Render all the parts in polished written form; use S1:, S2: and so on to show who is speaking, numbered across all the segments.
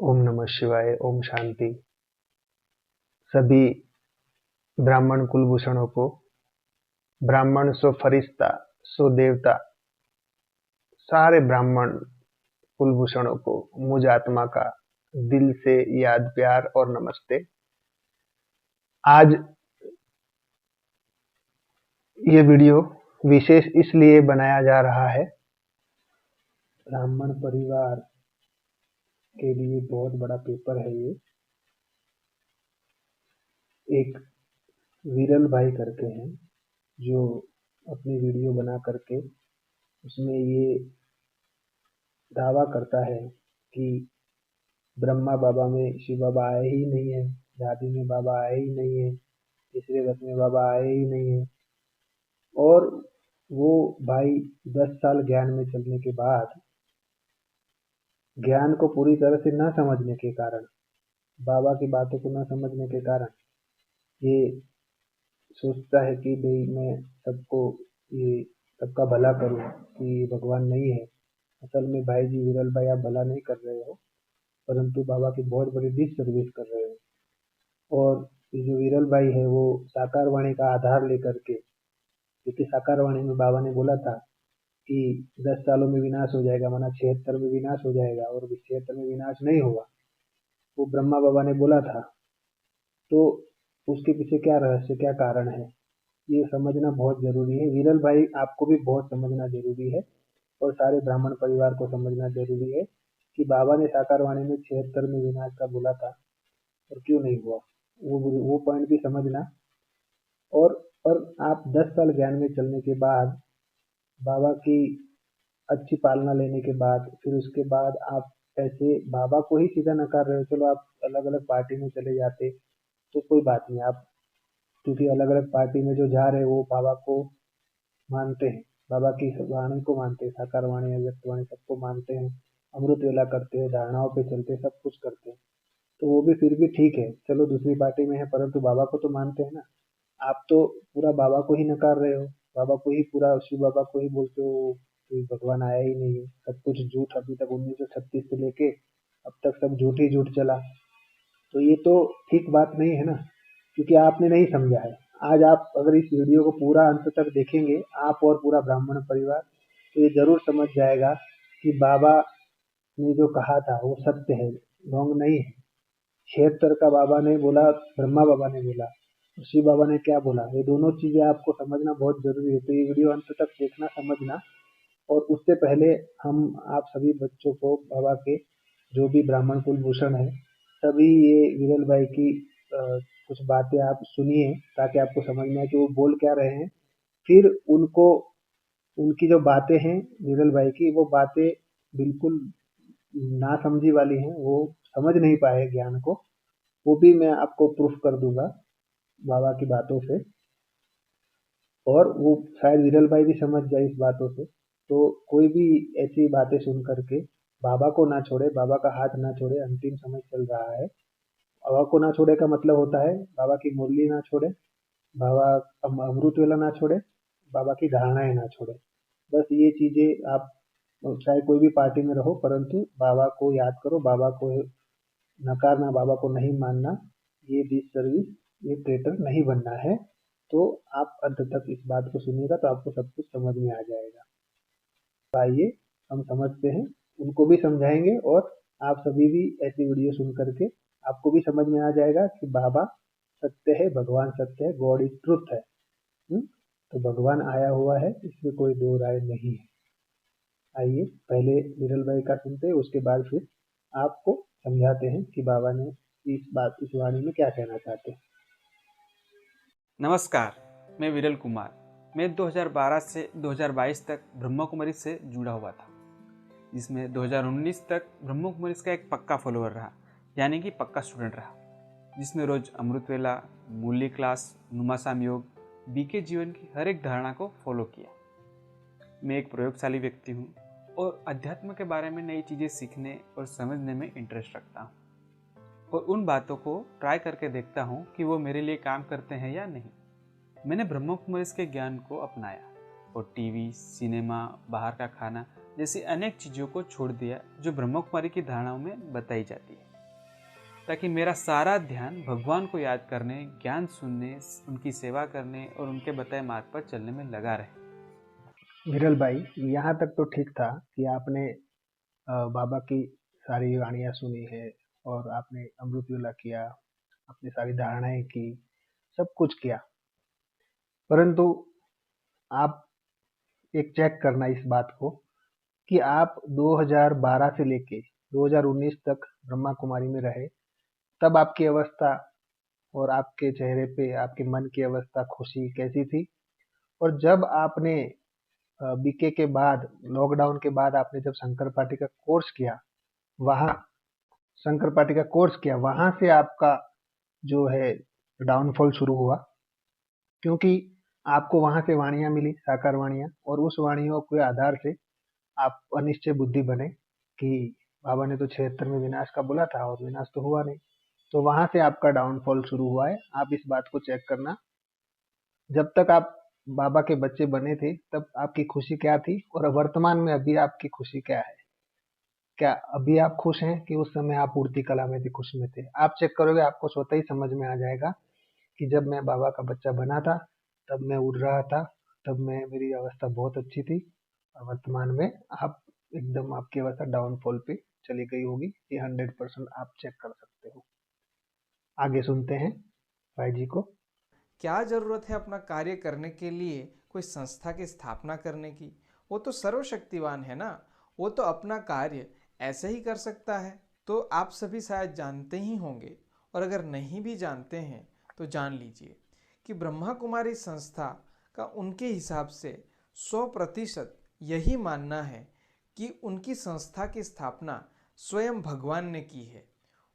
S1: ओम नमः शिवाय। ओम शांति। सभी ब्राह्मण कुलभूषणों को, ब्राह्मण सो फरिश्ता सो देवता, सारे ब्राह्मण कुलभूषणों को मुझ आत्मा का दिल से याद, प्यार और नमस्ते। आज ये वीडियो विशेष इसलिए बनाया जा रहा है, ब्राह्मण परिवार के लिए बहुत बड़ा पेपर है ये। एक विरल भाई करके हैं जो अपनी वीडियो बना करके उसमें ये दावा करता है कि ब्रह्मा बाबा में शिव बाबा आए ही नहीं है, दादी में बाबा आए ही नहीं है, तीसरे रथ में बाबा आए ही नहीं है। और वो भाई 10 साल ज्ञान में चलने के बाद, ज्ञान को पूरी तरह से न समझने के कारण, बाबा की बातों को न समझने के कारण ये सोचता है कि भाई मैं सबको ये सबका भला करूं, कि भगवान नहीं है। असल में भाई जी, विरल भाई, आप भला नहीं कर रहे हो, परंतु बाबा की बहुत बड़ी डिस सर्विस कर रहे हो। और ये जो विरल भाई है वो साकार वाणी का आधार लेकर के, क्योंकि साकार वाणी में बाबा ने बोला था कि 10 सालों में विनाश हो जाएगा, माना 76 में विनाश हो जाएगा, और 76 में विनाश नहीं हुआ, वो ब्रह्मा बाबा ने बोला था। तो उसके पीछे क्या रहस्य, क्या कारण है, ये समझना बहुत जरूरी है। विरल भाई, आपको भी बहुत समझना जरूरी है और सारे ब्राह्मण परिवार को समझना जरूरी है कि बाबा ने साकार वाणी में 76 में विनाश का बोला था और क्यों नहीं हुआ। वो पॉइंट भी समझना। और पर आप 10 साल ज्ञान में चलने के बाद, बाबा की अच्छी पालना लेने के बाद, फिर उसके बाद आप ऐसे बाबा को ही सीधा नकार रहे हो। चलो आप अलग अलग पार्टी में चले जाते तो कोई बात नहीं, आप क्योंकि अलग अलग पार्टी में जो जा रहे हैं वो बाबा को मानते हैं, बाबा की वाणी को मानते हैं, साकार वाणी, अव्यक्त वाणी सबको मानते हैं, अमृत वेला करते हैं, धारणाओं पे चलते हैं, सब कुछ करते हैं। तो वो भी फिर भी ठीक है, चलो दूसरी पार्टी में है, परंतु बाबा को तो मानते हैं ना। आप तो पूरा बाबा को ही नकार रहे हो, बाबा को ही, पूरा शिव बाबा को ही बोलते हो कि भगवान आया ही नहीं है, सब कुछ झूठ। अभी तक 1936 से लेके अब तक सब झूठ ही झूठ चला। तो ये तो ठीक बात नहीं है ना, क्योंकि आपने नहीं समझा है। आज आप अगर इस वीडियो को पूरा अंत तक देखेंगे, आप और पूरा ब्राह्मण परिवार, तो ये जरूर समझ जाएगा कि बाबा ने जो कहा था वो सत्य है, ढोंग नहीं है। 76 का बाबा ने बोला, ब्रह्मा बाबा ने बोला, और शिव बाबा ने क्या बोला, ये दोनों चीजें आपको समझना बहुत जरूरी है। तो ये वीडियो अंत तक देखना, समझना। और उससे पहले हम आप सभी बच्चों को, बाबा के जो भी ब्राह्मण कुलभूषण है, सभी ये विरल भाई की कुछ बातें आप सुनिए, ताकि आपको समझ में आए कि वो बोल क्या रहे हैं। फिर उनको, उनकी जो बातें हैं विरल भाई की, वो बातें बिल्कुल ना समझी वाली हैं, वो समझ नहीं पाए ज्ञान को। वो भी मैं आपको प्रूफ कर दूंगा बाबा की बातों से, और वो शायद विरल भाई भी समझ जाए इस बातों से। तो कोई भी ऐसी बातें सुन करके बाबा को ना छोड़े, बाबा का हाथ ना छोड़े। अंतिम समय चल रहा है, बाबा को ना छोड़े का मतलब होता है बाबा की मुरली ना छोड़े, बाबा अमृत वेला ना छोड़े, बाबा की धारणाएं ना छोड़े। बस ये चीजें आप, चाहे कोई भी पार्टी में रहो, परंतु बाबा को याद करो, बाबा को नकारना, बाबा को नहीं मानना, ये डिस सर्विस, ये ट्रेटर नहीं बनना है। तो आप अंत तक इस बात को सुनिएगा तो आपको सब कुछ समझ में आ जाएगा। तो आइए हम समझते हैं, उनको भी समझाएंगे, और आप सभी भी ऐसी वीडियो सुन करके आपको भी समझ में आ जाएगा कि बाबा सत्य है, भगवान सत्य है, गॉड इज ट्रुथ है। तो भगवान आया हुआ है, इसमें कोई दो राय नहीं है। आइए पहले विरल भाई का सुनते हैं, उसके बाद फिर आपको समझाते हैं कि बाबा ने इस वाणी में क्या कहना चाहते हैं।
S2: नमस्कार, मैं विरल कुमार। मैं 2012 से 2022 तक ब्रह्मा कुमारी से जुड़ा हुआ था, जिसमें 2019 तक ब्रह्मा कुमारी का एक पक्का फॉलोअर रहा, यानी कि पक्का स्टूडेंट रहा, जिसमें रोज अमृत वेला, मूल्य क्लास, नुमासाम योग, बीके जीवन की हर एक धारणा को फॉलो किया। मैं एक प्रयोगशाली व्यक्ति हूँ और अध्यात्म के बारे में नई चीज़ें सीखने और समझने में इंटरेस्ट रखता हूँ, और उन बातों को ट्राई करके देखता हूँ कि वो मेरे लिए काम करते हैं या नहीं। मैंने ब्रह्मा कुमारी के ज्ञान को अपनाया और टीवी, सिनेमा, बाहर का खाना जैसी अनेक चीज़ों को छोड़ दिया जो ब्रह्मा कुमारी की धारणाओं में बताई जाती है। ताकि मेरा सारा ध्यान भगवान को याद करने, ज्ञान सुनने, उनकी सेवा करने और उनके बताए मार्ग पर चलने में लगा रहे।
S1: विरल भाई, यहाँ तक तो ठीक था कि आपने बाबा की सारी वाणियाँ सुनी है और आपने अमृत वेला किया, आपने सारी धारणाएं की, सब कुछ किया। परंतु आप एक चेक करना इस बात को कि आप 2012 से लेके 2019 तक ब्रह्मा कुमारी में रहे। तब आपकी अवस्था और आपके चेहरे पे आपके मन की अवस्था, खुशी कैसी थी? और जब आपने बीके के बाद, लॉकडाउन के बाद आपने जब शंकर पार्टी का कोर्स किया, वहां शंकर पार्टी का कोर्स किया, वहां से आपका जो है डाउनफॉल शुरू हुआ, क्योंकि आपको वहां से वाणियां मिली, साकार वाणियां, और उस वाणियों के आधार से आप अनिश्चय बुद्धि बने कि बाबा ने तो 76 में विनाश का बोला था और विनाश तो हुआ नहीं। तो वहां से आपका डाउनफॉल शुरू हुआ है। आप इस बात को चेक करना। जब तक आप बाबा के बच्चे बने थे तब आपकी खुशी क्या थी, और वर्तमान में अभी आपकी खुशी क्या है? क्या अभी आप खुश हैं कि उस समय आप उड़ती कला में थे, खुश में थे? आप चेक करोगे, आपको स्वतः ही समझ में आ जाएगा कि जब मैं बाबा का बच्चा बना था तब मैं उड़ रहा था, तब मैं मेरी अवस्था बहुत अच्छी थी, और वर्तमान में आप एकदम आपकी अवस्था डाउनफॉल पे चली गई होगी। ये 100% आप चेक कर सकते हो। आगे सुनते हैं भाई जी को।
S3: क्या ज़रूरत है अपना कार्य करने के लिए कोई संस्था की स्थापना करने की? वो तो सर्वशक्तिवान है ना, वो तो अपना कार्य ऐसे ही कर सकता है। तो आप सभी शायद जानते ही होंगे, और अगर नहीं भी जानते हैं तो जान लीजिए कि ब्रह्मा कुमारी संस्था का उनके हिसाब से 100% यही मानना है कि उनकी संस्था की स्थापना स्वयं भगवान ने की है,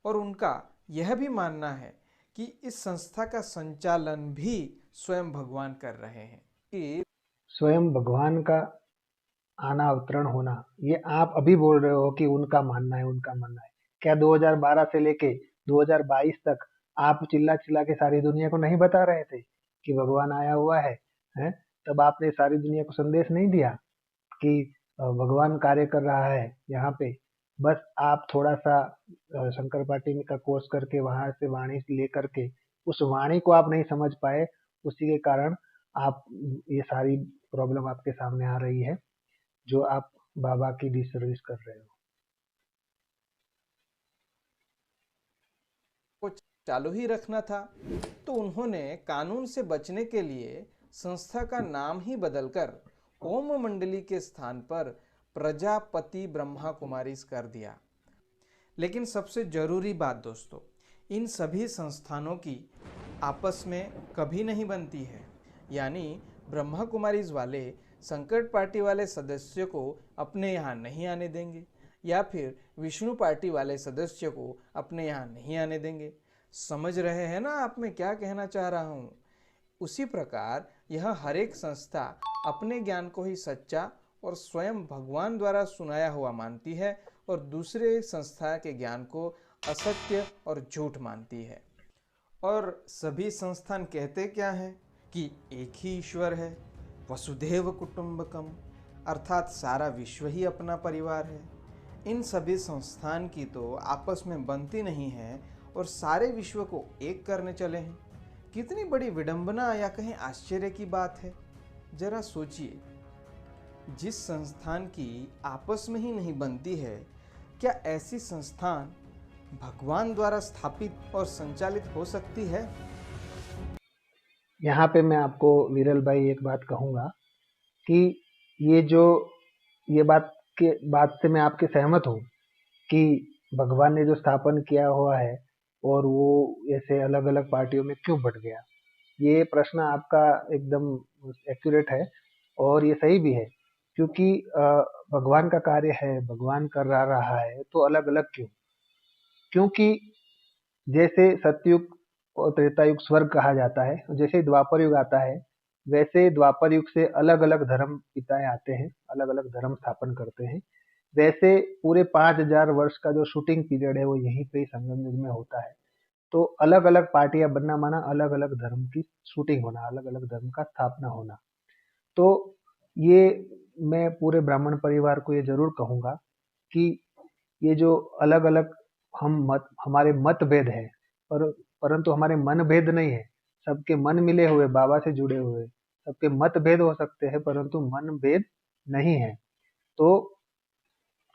S3: और उनका यह भी मानना है कि इस संस्था का संचालन भी स्वयं भगवान कर रहे हैं। कि
S1: स्वयं भगवान का आना, अवतरण होना, ये आप अभी बोल रहे हो कि उनका मानना है, उनका मानना है। क्या 2012 से लेके 2022 तक आप चिल्ला चिल्ला के सारी दुनिया को नहीं बता रहे थे कि भगवान आया हुआ है? हैं? तब आपने सारी दुनिया को संदेश नहीं दिया कि भगवान कार्य कर रहा है यहाँ पे? बस आप थोड़ा सा शंकर पार्टी का कोर्स करके वहां से वाणी ले करके उस वाणी को आप नहीं समझ पाए, उसी के कारण आप ये सारी प्रॉब्लम आपके सामने आ रही है, जो आप बाबा की डिसर्विस कर रहे हो।
S3: को चालू ही रखना था, तो उन्होंने कानून से बचने के लिए संस्था का नाम ही बदलकर ओम मंडली के स्थान पर प्रजापति ब्रह्मा कुमारीज कर दिया। लेकिन सबसे जरूरी बात दोस्तों, इन सभी संस्थानों की आपस में कभी नहीं बनती है। यानी ब्रह्मा कुमारीज वाले संकट पार्टी वाले सदस्य को अपने यहाँ नहीं आने देंगे, या फिर विष्णु पार्टी वाले सदस्य को अपने यहाँ नहीं आने देंगे। समझ रहे हैं ना आप मैं क्या कहना चाह रहा हूँ? उसी प्रकार यह हर एक संस्था अपने ज्ञान को ही सच्चा और स्वयं भगवान द्वारा सुनाया हुआ मानती है, और दूसरे संस्था के ज्ञान को असत्य और झूठ मानती है। और सभी संस्थान कहते क्या है कि एक ही ईश्वर है, वसुधैव कुटुंबकम, अर्थात सारा विश्व ही अपना परिवार है। इन सभी संस्थान की तो आपस में बनती नहीं है, और सारे विश्व को एक करने चले हैं। कितनी बड़ी विडंबना या कहीं आश्चर्य की बात है। जरा सोचिए, जिस संस्थान की आपस में ही नहीं बनती है, क्या ऐसी संस्थान भगवान द्वारा स्थापित और संचालित हो सकती है?
S1: यहाँ पे मैं आपको विरल भाई एक बात कहूँगा कि ये जो ये बात से मैं आपके सहमत हूँ कि भगवान ने जो स्थापन किया हुआ है और वो ऐसे अलग अलग पार्टियों में क्यों बट गया, ये प्रश्न आपका एकदम एक्यूरेट है और ये सही भी है। क्योंकि भगवान का कार्य है, भगवान कर रहा है, तो अलग अलग क्यों? क्योंकि जैसे सतयुग और त्रेता युग स्वर्ग कहा जाता है, जैसे द्वापर युग आता है, वैसे द्वापर युग से अलग अलग धर्म पिताएं आते हैं, अलग अलग धर्म स्थापन करते हैं। वैसे पूरे 5000 वर्ष का जो शूटिंग पीरियड है वो यहीं पे ही संगम युग में होता है। तो अलग अलग पार्टियां बनना माना अलग अलग धर्म की शूटिंग होना, अलग अलग धर्म का स्थापना होना। तो ये मैं पूरे ब्राह्मण परिवार को ये जरूर कहूंगा कि ये जो अलग अलग हमारे मतभेद है, परंतु हमारे मनभेद नहीं है। सबके मन मिले हुए, बाबा से जुड़े हुए, सबके मतभेद हो सकते हैं परंतु मनभेद नहीं है। तो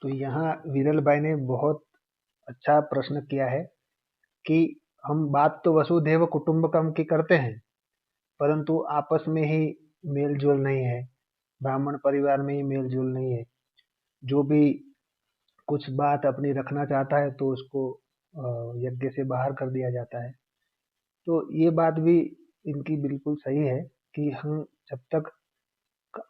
S1: यहाँ विरल भाई ने बहुत अच्छा प्रश्न किया है कि हम बात तो वसुधैव कुटुंबकम की करते हैं, परंतु आपस में ही मेल जोल नहीं है, ब्राह्मण परिवार में ही मेल जोल नहीं है। जो भी कुछ बात अपनी रखना चाहता है तो उसको यज्ञ से बाहर कर दिया जाता है। तो ये बात भी इनकी बिल्कुल सही है कि हम जब तक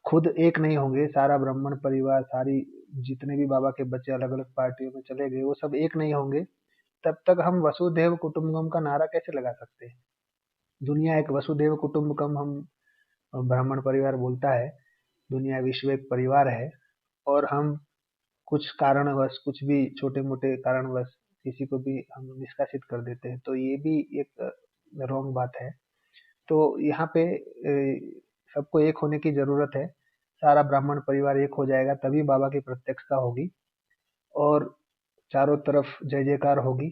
S1: खुद एक नहीं होंगे, सारा ब्राह्मण परिवार, सारी जितने भी बाबा के बच्चे अलग अलग पार्टियों में चले गए, वो सब एक नहीं होंगे, तब तक हम वसुधैव कुटुंबकम का नारा कैसे लगा सकते हैं। दुनिया एक वसुधैव कुटुंबकम हम ब्राह्मण परिवार बोलता है, दुनिया विश्व एक परिवार है, और हम कुछ कारणवश, कुछ भी छोटे मोटे कारणवश किसी को भी हम निष्कासित कर देते हैं, तो ये भी एक रॉन्ग बात है। तो यहाँ पे सबको एक होने की जरूरत है। सारा ब्राह्मण परिवार एक हो जाएगा तभी बाबा की प्रत्यक्षता होगी और चारों तरफ जय जयकार होगी।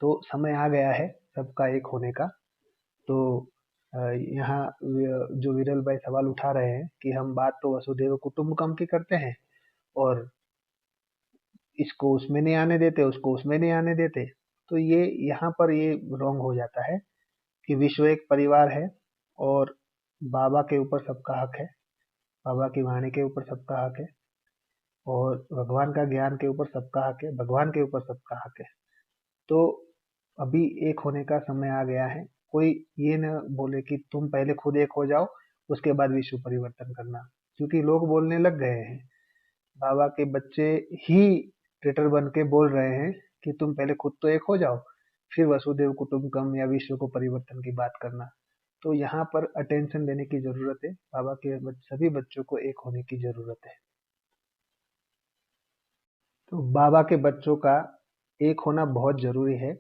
S1: तो समय आ गया है सबका एक होने का। तो यहाँ जो विरल भाई सवाल उठा रहे हैं कि हम बात तो वसुधैव कुटुंबकम की करते हैं और इसको उसमें नहीं आने देते, उसको उसमें नहीं आने देते, तो ये यहाँ पर ये रॉन्ग हो जाता है कि विश्व एक परिवार है और बाबा के ऊपर सबका हक है, बाबा की वाणी के ऊपर सबका हक है, और भगवान का ज्ञान के ऊपर सबका हक है, भगवान के ऊपर सबका हक है। तो अभी एक होने का समय आ गया है। कोई ये न बोले कि तुम पहले खुद एक हो जाओ, उसके बाद विश्व परिवर्तन करना, क्योंकि लोग बोलने लग गए हैं, बाबा के बच्चे ही ट्विटर बन के बोल रहे हैं कि तुम पहले खुद तो एक हो जाओ, फिर वसुधैव कुटुंबकम या विश्व को परिवर्तन की बात करना। तो यहाँ पर अटेंशन देने की जरूरत है, बाबा के सभी बच्चों को एक होने की जरूरत है। तो बाबा के बच्चों का एक होना बहुत जरूरी है,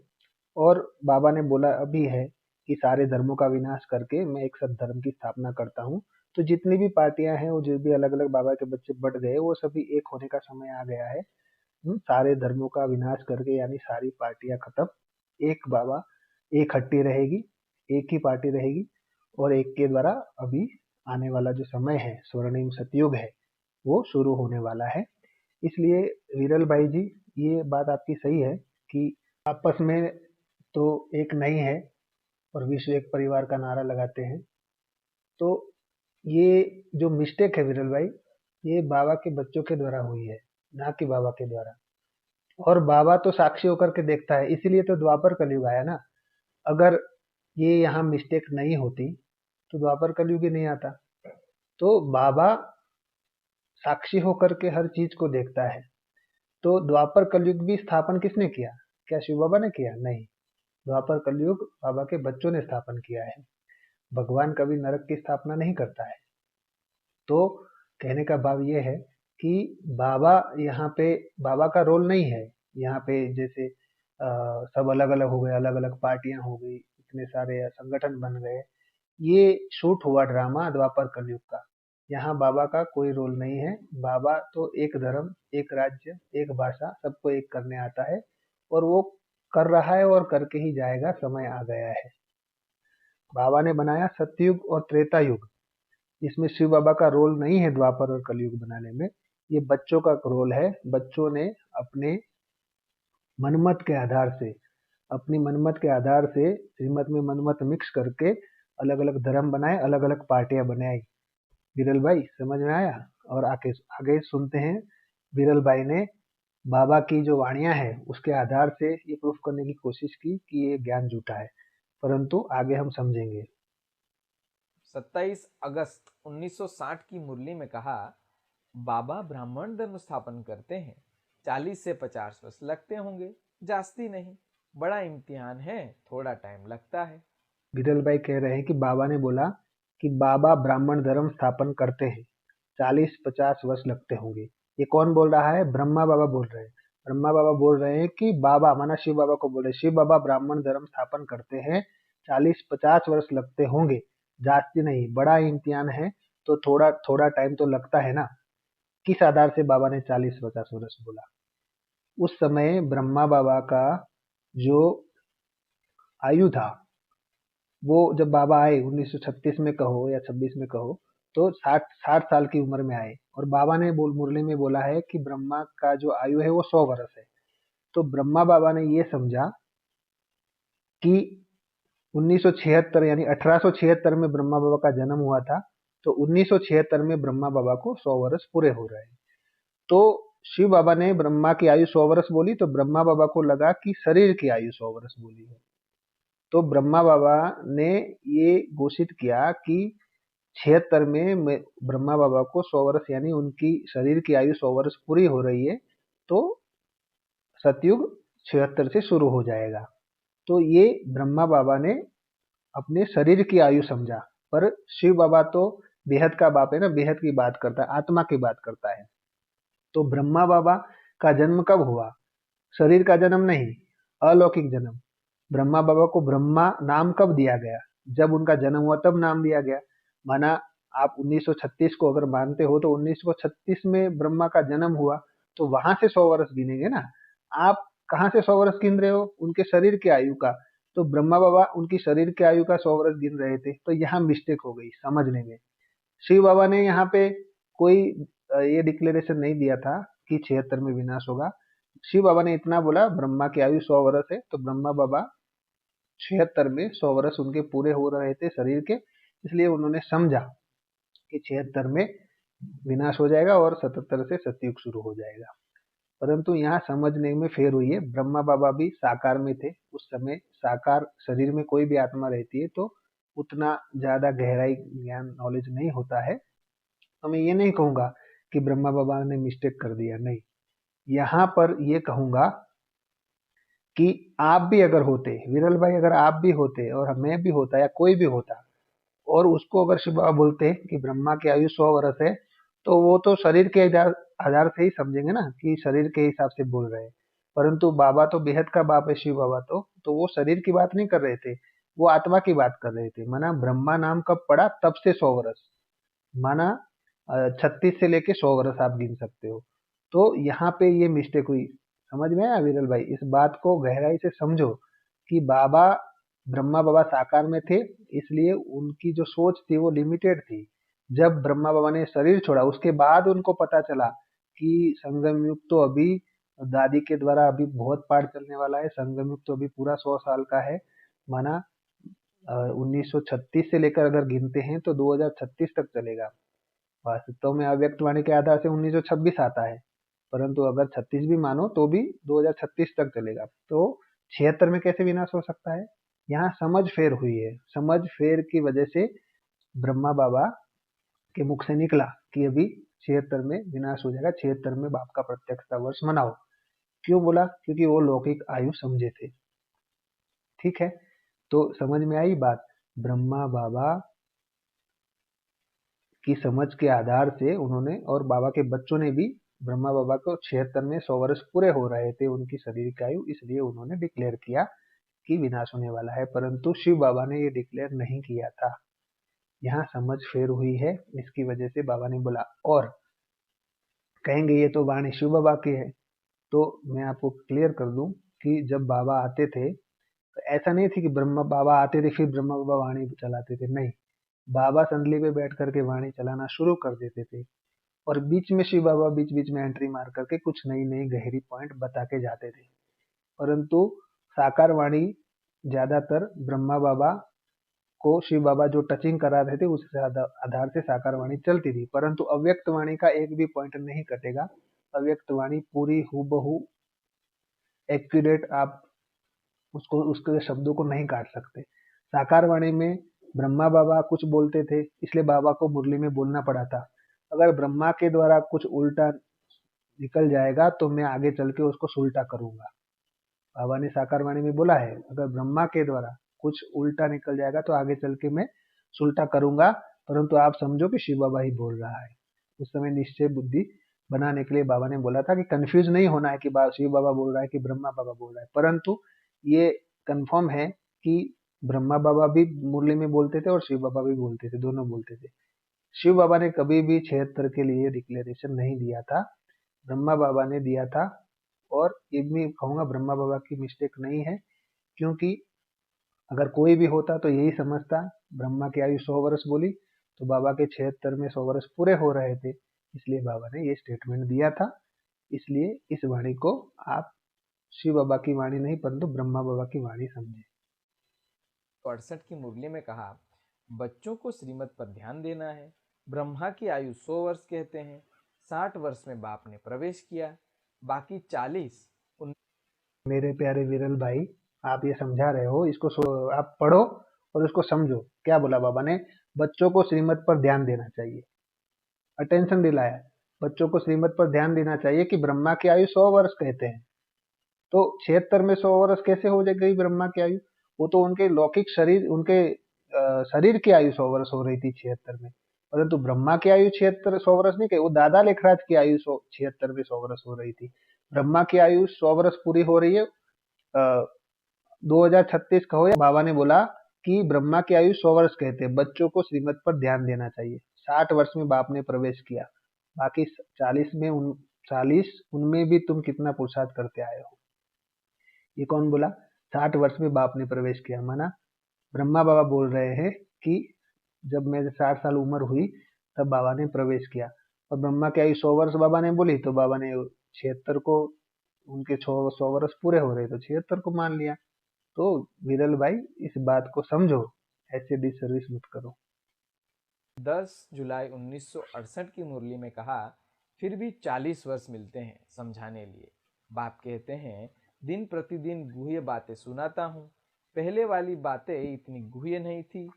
S1: और बाबा ने बोला अभी है कि सारे धर्मों का विनाश करके मैं एक सत धर्म की स्थापना करता हूँ। तो जितनी भी पार्टियां हैं, वो जो भी अलग अलग बाबा के बच्चे बढ़ गए, वो सभी एक होने का समय आ गया है। सारे धर्मों का विनाश करके, यानी सारी पार्टियां खत्म, एक बाबा, एक हट्टी रहेगी, एक ही पार्टी रहेगी, और एक के द्वारा अभी आने वाला जो समय है, स्वर्णिम सतयुग है, वो शुरू होने वाला है। इसलिए विरल भाई जी, ये बात आपकी सही है कि आपस में तो एक नहीं है और विश्व एक परिवार का नारा लगाते हैं। तो ये जो मिस्टेक है विरल भाई, ये बाबा के बच्चों के द्वारा हुई है, ना कि बाबा के द्वारा। और बाबा तो साक्षी होकर के देखता है, इसीलिए तो द्वापर कलयुग आया ना। अगर ये यहाँ मिस्टेक नहीं होती तो द्वापर कलयुग ही नहीं आता। तो बाबा साक्षी होकर के हर चीज को देखता है। तो द्वापर कलयुग भी स्थापन किसने किया? क्या शिव बाबा ने किया? नहीं, द्वापर कलयुग बाबा के बच्चों ने स्थापन किया है। भगवान कभी नरक की स्थापना नहीं करता है। तो कहने का भाव ये है कि बाबा यहाँ पे, बाबा का रोल नहीं है यहाँ पे। जैसे सब अलग अलग हो गए, अलग अलग पार्टियां हो गई, इतने सारे संगठन बन गए, ये शूट हुआ ड्रामा द्वापर कलयुग का। यहाँ बाबा का कोई रोल नहीं है। बाबा तो एक धर्म, एक राज्य, एक भाषा, सबको एक करने आता है, और वो कर रहा है और करके ही जाएगा, समय आ गया है। बाबा ने बनाया सतयुग और त्रेता युग, इसमें शिव बाबा का रोल नहीं है द्वापर और कलयुग बनाने में, ये बच्चों का रोल है। बच्चों ने अपने मनमत के आधार से, अपनी मनमत के आधार से श्रीमत में मनमत मिक्स करके अलग अलग धर्म बनाए, अलग अलग पार्टियां बनाई। विरल भाई समझ में आया? और आगे आगे सुनते हैं विरल भाई ने बाबा की जो वाणियां हैं उसके आधार से ये प्रूफ करने की कोशिश की कि ये ज्ञान झूठा है, परंतु आगे हम समझेंगे।
S3: 27 अगस्त 1960 की मुरली में कहा, बाबा ब्राह्मण धर्म स्थापन करते हैं, 40 से 50 वर्ष लगते होंगे, जास्ती नहीं, बड़ा इम्तिहान है, थोड़ा टाइम लगता है।
S1: विरल भाई कह रहे हैं कि बाबा ने बोला कि बाबा ब्राह्मण धर्म स्थापन करते हैं, 40-50 वर्ष लगते होंगे। ये कौन बोल रहा है? ब्रह्मा बाबा बोल रहे हैं। ब्रह्मा बाबा बोल रहे हैं कि बाबा, माना शिव बाबा को बोल रहे हैं, शिव बाबा ब्राह्मण धर्म स्थापन करते हैं, 40-50 वर्ष लगते होंगे, जास्ती नहीं, बड़ा इम्तिहान है, तो थोड़ा थोड़ा टाइम तो लगता है ना। किस आधार से बाबा ने 40-50 वर्ष बोला? उस समय ब्रह्मा बाबा का जो आयु था, वो जब बाबा आए 1936 में कहो या 26 में कहो, तो 60 साल की उम्र में आए। और बाबा ने मुरली में बोला है कि ब्रह्मा का जो आयु है वो 100 वर्ष है। तो ब्रह्मा बाबा ने ये समझा कि 1976 यानी 1876 में ब्रह्मा बाबा का जन्म हुआ था, तो 1976 में ब्रह्मा बाबा को 100 वर्ष पूरे हो रहे हैं। तो शिव बाबा ने ब्रह्मा की आयु 100 वर्ष बोली, तो ब्रह्मा बाबा को लगा कि शरीर की आयु 100 वर्ष बोली है। तो ब्रह्मा बाबा ने ये घोषित किया कि 76 में ब्रह्मा बाबा को 100 वर्ष यानी उनकी शरीर की आयु 100 वर्ष पूरी हो रही है, तो सतयुग 76 से शुरू हो जाएगा। तो ये ब्रह्मा बाबा ने अपने शरीर की आयु समझा। पर शिव बाबा तो बेहद का बाप है ना, बेहद की बात करता है, आत्मा की बात करता है। तो ब्रह्मा बाबा का जन्म कब हुआ? शरीर का जन्म नहीं, अलौकिक जन्म। ब्रह्मा बाबा को ब्रह्मा नाम कब दिया गया? जब उनका जन्म हुआ तब नाम दिया गया। माना आप 1936 को अगर मानते हो, तो 1936 में ब्रह्मा का जन्म हुआ, तो वहां से 100 वर्ष गिनेंगे ना। आप कहाँ से 100 वर्ष गिन रहे हो? उनके शरीर की आयु का। तो ब्रह्मा बाबा उनकी शरीर की आयु का 100 वर्ष गिन रहे थे, तो यहाँ मिस्टेक हो गई समझने में। शिव बाबा ने यहाँ पे कोई ये डिक्लेरेशन नहीं दिया था कि 76 में विनाश होगा। शिव बाबा ने इतना बोला ब्रह्मा की आयु 100 वर्ष है, तो ब्रह्मा बाबा 76 में 100 वर्ष उनके पूरे हो रहे थे शरीर के, इसलिए उन्होंने समझा कि 76 में विनाश हो जाएगा और 77 से सतयुग शुरू हो जाएगा। परंतु यहाँ समझने में फेर हुई है। ब्रह्मा बाबा भी साकार में थे उस समय। साकार शरीर में कोई भी आत्मा रहती है तो उतना ज्यादा गहराई ज्ञान नॉलेज नहीं होता है। तो मैं ये नहीं कहूंगा कि ब्रह्मा बाबा ने मिस्टेक कर दिया, नहीं। यहाँ पर ये कहूंगा कि आप भी अगर होते, विरल भाई, अगर आप भी होते और मैं भी होता या कोई भी होता, और उसको अगर शिव बाबा बोलते कि ब्रह्मा की आयु 100 वर्ष है, तो वो तो शरीर के आधार से ही समझेंगे ना कि शरीर के हिसाब से बोल रहे हैं। परंतु बाबा तो बेहद का बाप है शिव बाबा, तो वो शरीर की बात नहीं कर रहे थे, वो आत्मा की बात कर रहे थे। माना ब्रह्मा नाम कब पड़ा, तब से 100 वर्ष। माना 36 से लेके 100 वर्ष आप गिन सकते हो। तो यहाँ पे ये मिस्टेक हुई। समझ में आया विरल भाई? इस बात को गहराई से समझो कि बाबा, ब्रह्मा बाबा साकार में थे, इसलिए उनकी जो सोच थी वो लिमिटेड थी। जब ब्रह्मा बाबा ने शरीर छोड़ा, उसके बाद उनको पता चला कि संगम युग तो अभी दादी के द्वारा अभी बहुत पाठ चलने वाला है, संगम युग तो अभी पूरा 100 साल का है। माना 1936 से लेकर अगर गिनते हैं तो 2036 तक चलेगा। वास्तव में अव्यक्त वाणी के आधार से 1926 आता है, परंतु अगर 36 भी मानो तो भी 2036 तक चलेगा। तो 76 में कैसे विनाश हो सकता है? यहाँ समझ फेर हुई है। समझ फेर की वजह से ब्रह्मा बाबा के मुख से निकला कि अभी 76 में विनाश हो जाएगा, 76 में बाप का प्रत्यक्षता वर्ष मनाओ। क्यों बोला? क्योंकि वो लौकिक आयु समझे थे। ठीक है, तो समझ में आई बात। ब्रह्मा बाबा की समझ के आधार से उन्होंने, और बाबा के बच्चों ने भी, ब्रह्मा बाबा को 76 में 100 वर्ष पूरे हो रहे थे उनकी शरीर की आयु, इसलिए उन्होंने डिक्लेयर किया कि विनाश होने वाला है। परंतु शिव बाबा ने ये डिक्लेयर नहीं किया था। यहाँ समझ फेर हुई है, इसकी वजह से बाबा ने बोला। और कहेंगे ये तो वाणी शिव बाबा की है, तो मैं आपको क्लियर कर दूं कि जब बाबा आते थे तो ऐसा नहीं थी कि ब्रह्मा बाबा आते थे फिर ब्रह्मा बाबा वाणी चलाते थे, नहीं। बाबा संदली पे बैठ करके वाणी चलाना शुरू कर देते थे, और बीच में शिव बाबा बीच बीच में एंट्री मार करके कुछ नई नई गहरी पॉइंट बता के जाते थे। परंतु साकार वाणी ज्यादातर ब्रह्मा बाबा को शिव बाबा जो टचिंग करा रहे थे उस आधार से साकार वाणी चलती थी। परंतु अव्यक्त वाणी का एक भी पॉइंट नहीं कटेगा। अव्यक्त वाणी पूरी हूबहू एक्यूरेट, आप उसको उसके शब्दों को नहीं काट सकते। साकार वाणी में ब्रह्मा बाबा कुछ बोलते थे, इसलिए बाबा को मुरली में बोलना पड़ा था। अगर ब्रह्मा के द्वारा कुछ उल्टा निकल जाएगा तो मैं आगे चल के उसको सुलटा करूंगा। बाबा ने साकार वाणी में बोला है, अगर ब्रह्मा के द्वारा कुछ उल्टा निकल जाएगा तो आगे चल के मैं सुलटा करूंगा। परंतु आप समझो कि शिव बाबा ही बोल रहा है। उस समय निश्चय बुद्धि बनाने के लिए बाबा ने बोला था कि कंफ्यूज नहीं होना है कि शिव बाबा बोल रहा है कि ब्रह्मा बाबा बोल रहा है। परंतु ये कंफर्म है कि ब्रह्मा बाबा भी मुरली में बोलते थे और शिव बाबा भी बोलते थे, दोनों बोलते थे। शिव बाबा ने कभी भी 76 के लिए डिक्लेरेशन नहीं दिया था, ब्रह्मा बाबा ने दिया था। और ये भी कहूँगा ब्रह्मा बाबा की मिस्टेक नहीं है, क्योंकि अगर कोई भी होता तो यही समझता। ब्रह्मा की आयु 100 वर्ष बोली तो बाबा के 76 में 100 वर्ष पूरे हो रहे थे, इसलिए बाबा ने ये स्टेटमेंट दिया था। इसलिए इस वाणी को आप शिव बाबा की वाणी नहीं परंतु ब्रह्मा बाबा की वाणी समझे।
S3: 68 की मुरली में कहा, बच्चों को श्रीमत पर ध्यान देना है। ब्रह्मा की आयु 100 वर्ष कहते हैं। 60 वर्ष में बाप ने प्रवेश किया, बाकी 40
S1: मेरे प्यारे विरल भाई, आप ये समझा रहे हो, इसको आप पढ़ो और उसको समझो। क्या बोला बाबा ने? बच्चों को श्रीमत पर ध्यान देना चाहिए, अटेंशन दिलाया। बच्चों को श्रीमत पर ध्यान देना चाहिए कि ब्रह्मा की आयु 100 वर्ष कहते हैं। तो 76 में 100 वर्ष कैसे हो गई ब्रह्मा की आयु? वो तो उनके लौकिक शरीर, उनके शरीर की आयु 100 वर्ष हो रही थी 76 में, परंतु ब्रह्मा की आयु 76 100 वर्ष नहीं कही, वो दादा लेखराज की आयु 76 में 100 वर्ष हो रही थी। ब्रह्मा की आयु 100 वर्ष पूरी हो रही है 2036 कहो या। बाबा ने बोला कि ब्रह्मा की आयु 100 वर्ष कहते हैं, बच्चों को श्रीमत पर ध्यान देना चाहिए। 60 वर्ष में बाप ने प्रवेश किया, बाकी 40 उनमें भी तुम कितना पुरुषार्थ करते आए हो। ये कौन बोला? 60 वर्ष में बाप ने प्रवेश किया, माना ब्रह्मा बाबा बोल रहे हैं कि जब मेरे 60 साल उम्र हुई तब बाबा ने प्रवेश किया। और ब्रह्मा की आयु 100 वर्ष बाबा ने बोली तो बाबा ने 76 को, उनके 100 वर्ष पूरे हो रहे तो 76 को मान लिया। तो विरल भाई इस बात को समझो, ऐसे डिसर्विस मत करो।
S3: 10 जुलाई 1968 की मुरली में कहा, फिर भी 40 वर्ष मिलते हैं समझाने लिए। बाप कहते हैं, दिन प्रतिदिन गुह्य बातें सुनाता हूँ। पहले वाली बातें इतनी गुह्य नहीं थी,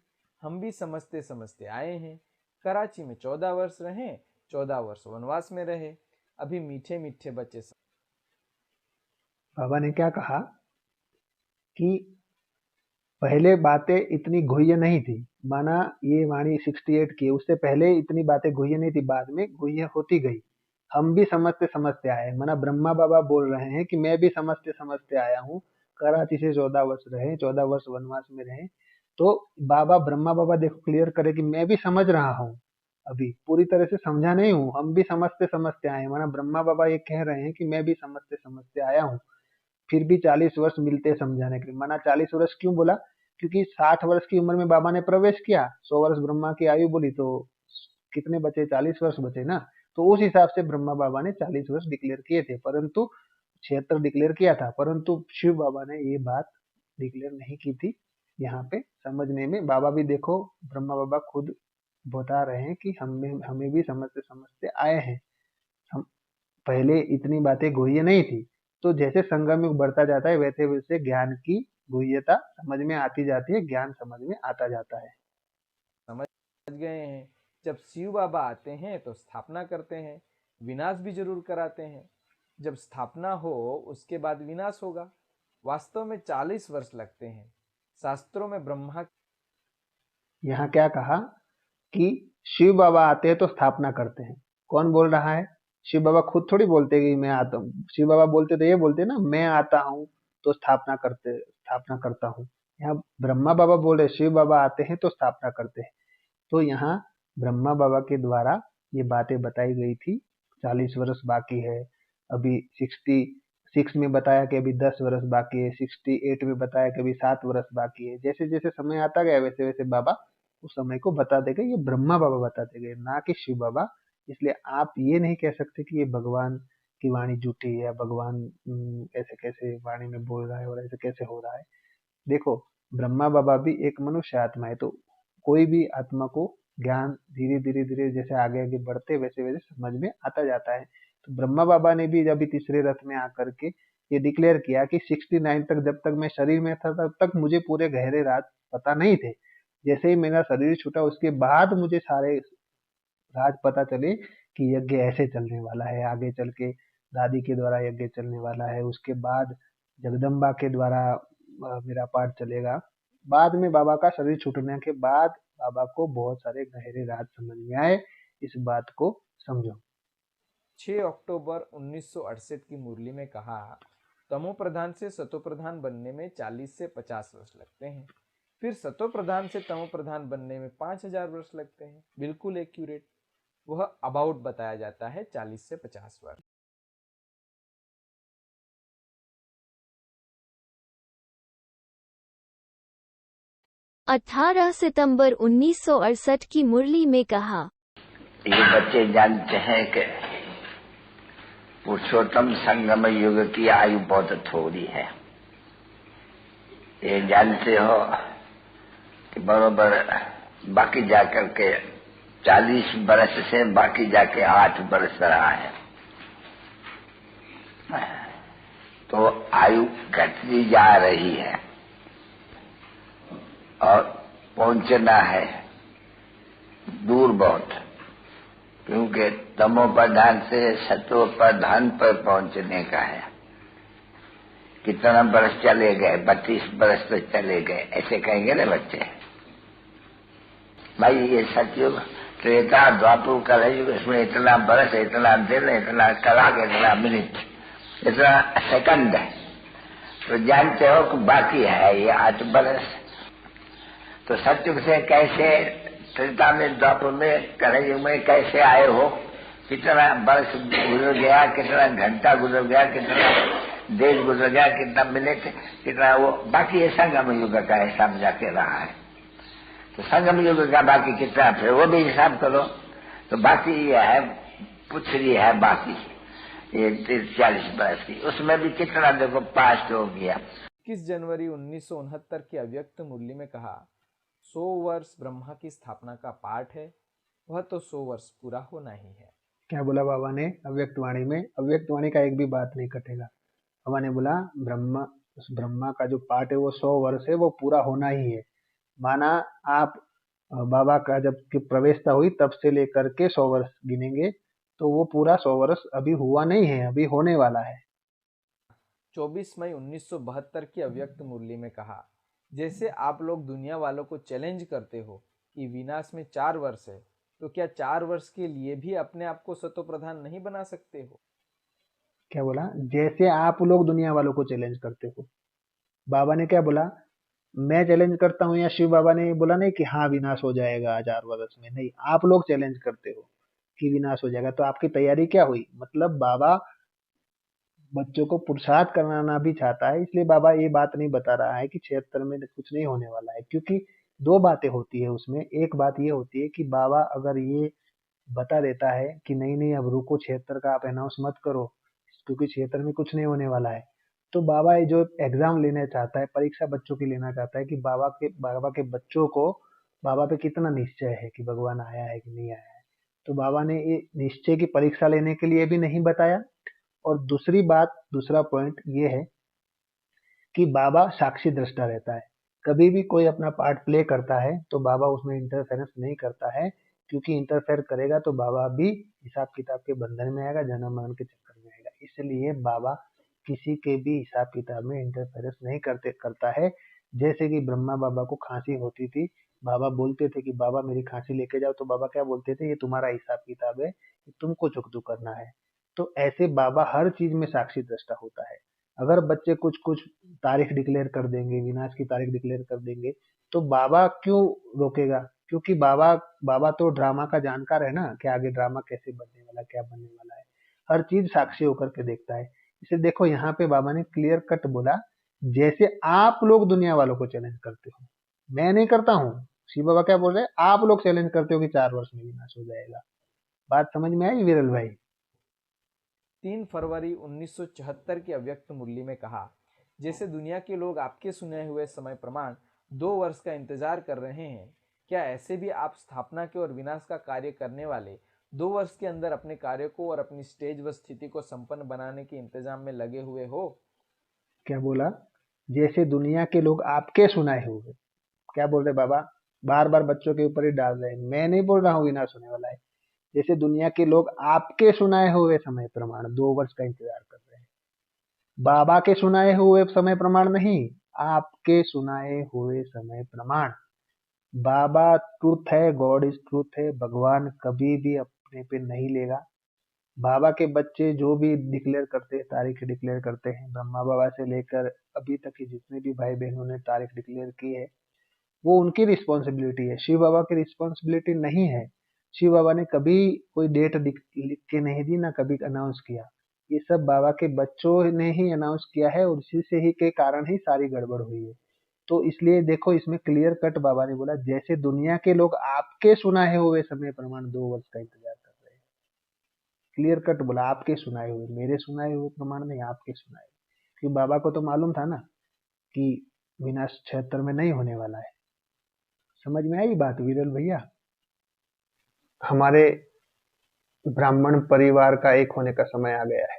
S3: हम भी समझते समझते आए हैं। कराची में 14 वर्ष रहे, 14 वर्ष वनवास में रहे। अभी मीठे मीठे बच्चे।
S1: बाबा ने क्या कहा कि पहले बातें इतनी गुह्य नहीं थी, माना ये वाणी 68 की, उससे पहले इतनी बातें गुह्य नहीं थी, बाद में गुह्य होती गई। हम भी समझते समझते आए, माना ब्रह्मा बाबा बोल रहे हैं कि मैं भी समझते समझते आया हूँ। कराची से 14 वर्ष रहे, 14 वर्ष वनवास में रहे। तो बाबा, ब्रह्मा बाबा देखो क्लियर करे कि मैं भी समझ रहा हूँ, अभी पूरी तरह से समझा नहीं हूँ, हम भी समझते समझते आए हैं। माना ब्रह्मा बाबा ये कह रहे हैं कि मैं भी समझते समझते आया हूँ। फिर भी 40 वर्ष मिलते हैं समझाने के लिए। माना 40 वर्ष क्यों बोला? क्योंकि 60 वर्ष की उम्र में बाबा ने प्रवेश किया, 100 वर्ष ब्रह्मा की आयु बोली, तो कितने बचे? 40 वर्ष बचे ना। तो उस हिसाब से ब्रह्मा बाबा ने 40 वर्ष डिक्लेयर किए थे, परंतु 76 डिक्लेयर किया था, परंतु शिव बाबा ने ये बात डिक्लेयर नहीं की थी। यहाँ पे समझने में बाबा भी देखो, ब्रह्मा बाबा खुद बता रहे हैं कि हमें हमें भी समझते समझते आए हैं। हम पहले इतनी बातें गुह्य नहीं थी। तो जैसे संगम युग बढ़ता जाता है वैसे वैसे ज्ञान की गुह्यता समझ में आती जाती है, ज्ञान समझ में आता जाता है।
S3: समझ गए हैं। जब शिव बाबा आते हैं तो स्थापना करते हैं, विनाश भी जरूर कराते हैं। जब स्थापना हो उसके बाद विनाश होगा। वास्तव में 40 वर्ष लगते हैं। शास्त्रों में ब्रह्मा।
S1: यहाँ क्या कहा कि शिव बाबा आते हैं तो स्थापना करते हैं। कौन बोल रहा है? शिव बाबा खुद थोड़ी बोलते कि मैं आता हूँ। शिव बाबा बोलते तो ये बोलते ना, मैं आता हूँ तो स्थापना करता हूँ। यहाँ ब्रह्मा बाबा बोल रहे शिव बाबा आते हैं तो स्थापना करते हैं। तो यहाँ ब्रह्मा बाबा के द्वारा ये बातें बताई गई थी। 40 वर्ष बाकी है, अभी 66 में बताया कि अभी 10 वर्ष बाकी है, 68 में बताया कि अभी 7 वर्ष बाकी है। जैसे जैसे समय आता गया वैसे वैसे बाबा उस समय को बताते गए। ये ब्रह्मा बाबा बताते गए, ना कि शिव बाबा। इसलिए आप ये नहीं कह सकते कि ये भगवान की वाणी झूठी है या भगवान ऐसे कैसे वाणी में बोल रहा है और ऐसे कैसे हो रहा है। देखो, ब्रह्मा बाबा भी एक मनुष्य आत्मा है, तो कोई भी आत्मा को ज्ञान धीरे धीरे धीरे जैसे आगे आगे बढ़ते वैसे वैसे समझ में आता जाता है। तो ब्रह्मा बाबा ने भी अभी तीसरे रथ में आकर के ये डिक्लेयर किया कि 69 तक जब तक मैं शरीर में था तब तक मुझे पूरे गहरे राज पता नहीं थे। जैसे ही मेरा शरीर छूटा उसके बाद मुझे सारे राज पता चले कि यज्ञ ऐसे चलने वाला है, आगे चल के दादी के द्वारा यज्ञ चलने वाला है, उसके बाद जगदम्बा के द्वारा मेरा पाठ चलेगा। बाद में बाबा का शरीर छूटने के बाद बाबा को बहुत सारे गहरे राज समझ में आए। इस बात को समझो।
S3: 6 अक्टूबर 1968 की मुरली में कहा, तमो प्रधान से सतो प्रधान बनने में 40 से 50 वर्ष लगते हैं। फिर सतो प्रधान से तमो प्रधान बनने में 5000 वर्ष लगते हैं। बिल्कुल एक्यूरेट। वह अबाउट बताया जाता है 40 से 50 वर्ष।
S4: 18 सितंबर 1968 की मुरली में कहा,
S5: ये बच्चे जानते हैं कि पुरुषोत्तम संगम युग की आयु बहुत थोड़ी है। ये जानते हो कि बरोबर बाकी जाकर के 40 बरस से बाकी जाके 8 बरस रहा है, तो आयु घटती जा रही है और पहुंचना है दूर बहुत, क्योंकि तमो प्रधान से सत्व प्रधान पर पहुंचने का है। कितना बरस चले गए, 32 बरस तो चले गए, ऐसे कहेंगे ना बच्चे। भाई ये सतयुग, त्रेता, द्वापर, कलयुग, इसमें इतना बरस, इतना दिन, इतना कलाक, इतना मिनट, इतना सेकंड है, तो जानते हो कि बाकी है ये 8 बरस। तो सतयुग से कैसे, त्रेता में, द्वापर में, कलयुग में कैसे आए हो? कितना बरस गुजर गया, कितना घंटा गुजर गया, कितना देश गुजर गया, कितना मिनट, कितना वो बाकी है। संगम युग का हिसाब जाके रहा है, तो संगम युग का बाकी कितना, फिर वो भी हिसाब करो। तो बाकी ये है, पुछरी है बाकी ये 40 बरस की, उसमें भी कितना देखो पास्ट हो गया।
S3: 21 जनवरी 1969 की अव्यक्त मुरली में कहा, 100 वर्ष ब्रह्मा की स्थापना का पाठ है, वह तो 100 वर्ष पूरा होना ही है।
S1: क्या बोला बाबा ने अव्यक्त वाणी में? अव्यक्त वाणी का एक भी बात नहीं कटेगा। बाबा ने बोला उस ब्रह्मा का जो पाठ है वो 100 वर्ष है, वो पूरा होना ही है। माना आप बाबा का जब की प्रवेशता हुई तब से लेकर के 100 वर्ष गिनेंगे, तो वो पूरा 100 वर्ष अभी हुआ नहीं है, अभी होने वाला है।
S3: 24 मई 1972 की अव्यक्त मुरली में कहा, जैसे आप लोग दुनिया वालों को चैलेंज करते हो कि विनाश में 4 वर्ष है, तो क्या 4 वर्ष के लिए भी अपने आप को सतो प्रधान नहीं बना सकते हो?
S1: क्या बोला? जैसे आप लोग दुनिया वालों को चैलेंज करते हो। बाबा ने क्या बोला? मैं चैलेंज करता हूँ या शिव बाबा ने बोला नहीं कि हाँ विनाश हो जाएगा 4 वर्ष में? नहीं, आप लोग चैलेंज करते हो कि विनाश हो जाएगा। तो आपकी तैयारी क्या हुई? मतलब बाबा बच्चों को पुरुषार्थ कराना भी चाहता है, इसलिए बाबा ये बात नहीं बता रहा है कि 76 में कुछ नहीं होने वाला है, क्योंकि 2 बातें होती है उसमें। एक बात ये होती है कि बाबा अगर ये बता देता है कि नहीं नहीं अब रुको, 76 का आप अनाउंस मत करो क्योंकि 76 में कुछ नहीं होने वाला है, तो बाबा ये जो एग्जाम लेना चाहता है, परीक्षा बच्चों की लेना चाहता है कि बाबा के बच्चों को बाबा पे कितना निश्चय है कि भगवान आया है कि नहीं आया है। तो बाबा ने ये निश्चय की परीक्षा लेने के लिए भी नहीं बताया। और दूसरी बात, दूसरा पॉइंट ये है कि बाबा साक्षी दृष्टा रहता है। कभी भी कोई अपना पार्ट प्ले करता है तो बाबा उसमें इंटरफेरेंस नहीं करता है, क्योंकि इंटरफेयर करेगा तो बाबा भी हिसाब किताब के बंधन में आएगा, जन्म मरण के चक्कर में आएगा। इसलिए बाबा किसी के भी हिसाब किताब में इंटरफेरेंस नहीं करता है। जैसे कि ब्रह्मा बाबा को खांसी होती थी, बाबा बोलते थे कि बाबा मेरी खांसी लेके जाओ, तो बाबा क्या बोलते थे? ये तुम्हारा हिसाब किताब है, तुमको चुकतू करना है। तो ऐसे बाबा हर चीज में साक्षी दृष्टा होता है। अगर बच्चे कुछ कुछ तारीख डिक्लेयर कर देंगे, विनाश की तारीख डिक्लेयर कर देंगे, तो बाबा क्यों रोकेगा? क्योंकि बाबा बाबा तो ड्रामा का जानकार है ना, कि आगे ड्रामा कैसे बनने वाला, क्या बनने वाला है। हर चीज साक्षी होकर के देखता है। इसे देखो यहाँ पे बाबा ने क्लियर कट बोला, जैसे आप लोग दुनिया वालों को चैलेंज करते हो, मैं नहीं करता हूँ। शिव बाबा क्या बोल रहे हैं? आप लोग चैलेंज करते हो कि 4 वर्ष में विनाश हो जाएगा। बात समझ में आई विरल भाई?
S3: 3 फरवरी 1974 की अव्यक्त मुरली में कहा, जैसे दुनिया के लोग आपके सुने हुए समय प्रमाण 2 वर्ष का इंतजार कर रहे हैं, क्या ऐसे भी आप स्थापना के और विनाश का कार्य करने वाले 2 वर्ष के अंदर अपने कार्य को और अपनी स्टेज व स्थिति को संपन्न बनाने के इंतजाम में लगे हुए हो?
S1: क्या बोला? जैसे दुनिया के लोग आपके सुनाए हुए। क्या बोल रहे बाबा? बार बार बच्चों के ऊपर ही डाल रहे हैं। मैं नहीं बोल रहा हूँ विनाश होने वाला है। जैसे दुनिया के लोग आपके सुनाए हुए समय प्रमाण 2 वर्ष का इंतजार कर रहे हैं। बाबा के सुनाए हुए समय प्रमाण नहीं, आपके सुनाए हुए समय प्रमाण। बाबा ट्रुथ है, गॉड इज ट्रुथ है, भगवान कभी भी अपने पे नहीं लेगा। बाबा के बच्चे जो भी डिक्लेयर करते हैं, तारीख डिक्लेयर करते हैं, ब्रह्मा बाबा से लेकर अभी तक की जितने भी भाई बहनों ने तारीख डिक्लेयर की है, वो उनकी रिस्पॉन्सिबिलिटी है, शिव बाबा की रिस्पॉन्सिबिलिटी नहीं है। शिव बाबा ने कभी कोई डेट लिख के नहीं दी, ना कभी अनाउंस किया। ये सब बाबा के बच्चों ने ही अनाउंस किया है, और उसी से ही के कारण ही सारी गड़बड़ हुई है। तो इसलिए देखो इसमें क्लियर कट बाबा ने बोला, जैसे दुनिया के लोग आपके सुनाए हुए समय प्रमाण 2 वर्ष का इंतजार कर रहे हैं। क्लियर कट बोला, आपके सुनाए हुए, मेरे सुनाए हुए प्रमाण नहीं, आपके सुनाए। क्योंकि बाबा को तो मालूम था ना कि विनाश 76 में नहीं होने वाला है। समझ में आई बात विरल भैया? हमारे ब्राह्मण परिवार का एक होने का समय आ गया है।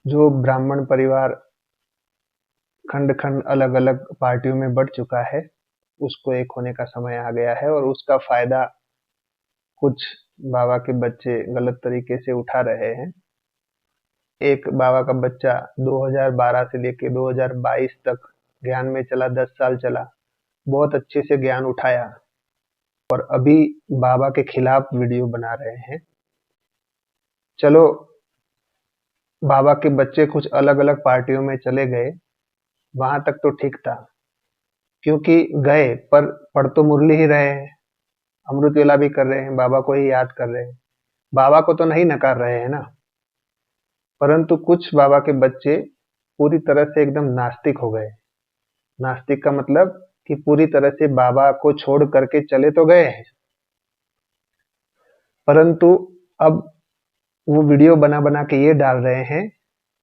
S1: जो ब्राह्मण परिवार खंड खंड अलग अलग पार्टियों में बढ़ चुका है, उसको एक होने का समय आ गया है, और उसका फायदा कुछ बाबा के बच्चे गलत तरीके से उठा रहे हैं। एक बाबा का बच्चा 2012 से लेके 2022 तक ज्ञान में चला, 10 साल चला, बहुत अच्छे से ज्ञान उठाया, और अभी बाबा के खिलाफ वीडियो बना रहे हैं। चलो बाबा के बच्चे कुछ अलग अलग पार्टियों में चले गए, वहां तक तो ठीक था, क्योंकि गए पर पढ़ तो मुरली ही रहे हैं, अमृत वेला भी कर रहे हैं, बाबा को ही याद कर रहे हैं, बाबा को तो नहीं नकार रहे हैं ना। परंतु कुछ बाबा के बच्चे पूरी तरह से एकदम नास्तिक हो गए। नास्तिक का मतलब कि पूरी तरह से बाबा को छोड़ करके चले तो गए हैं, परंतु अब वो वीडियो बना बना के ये डाल रहे हैं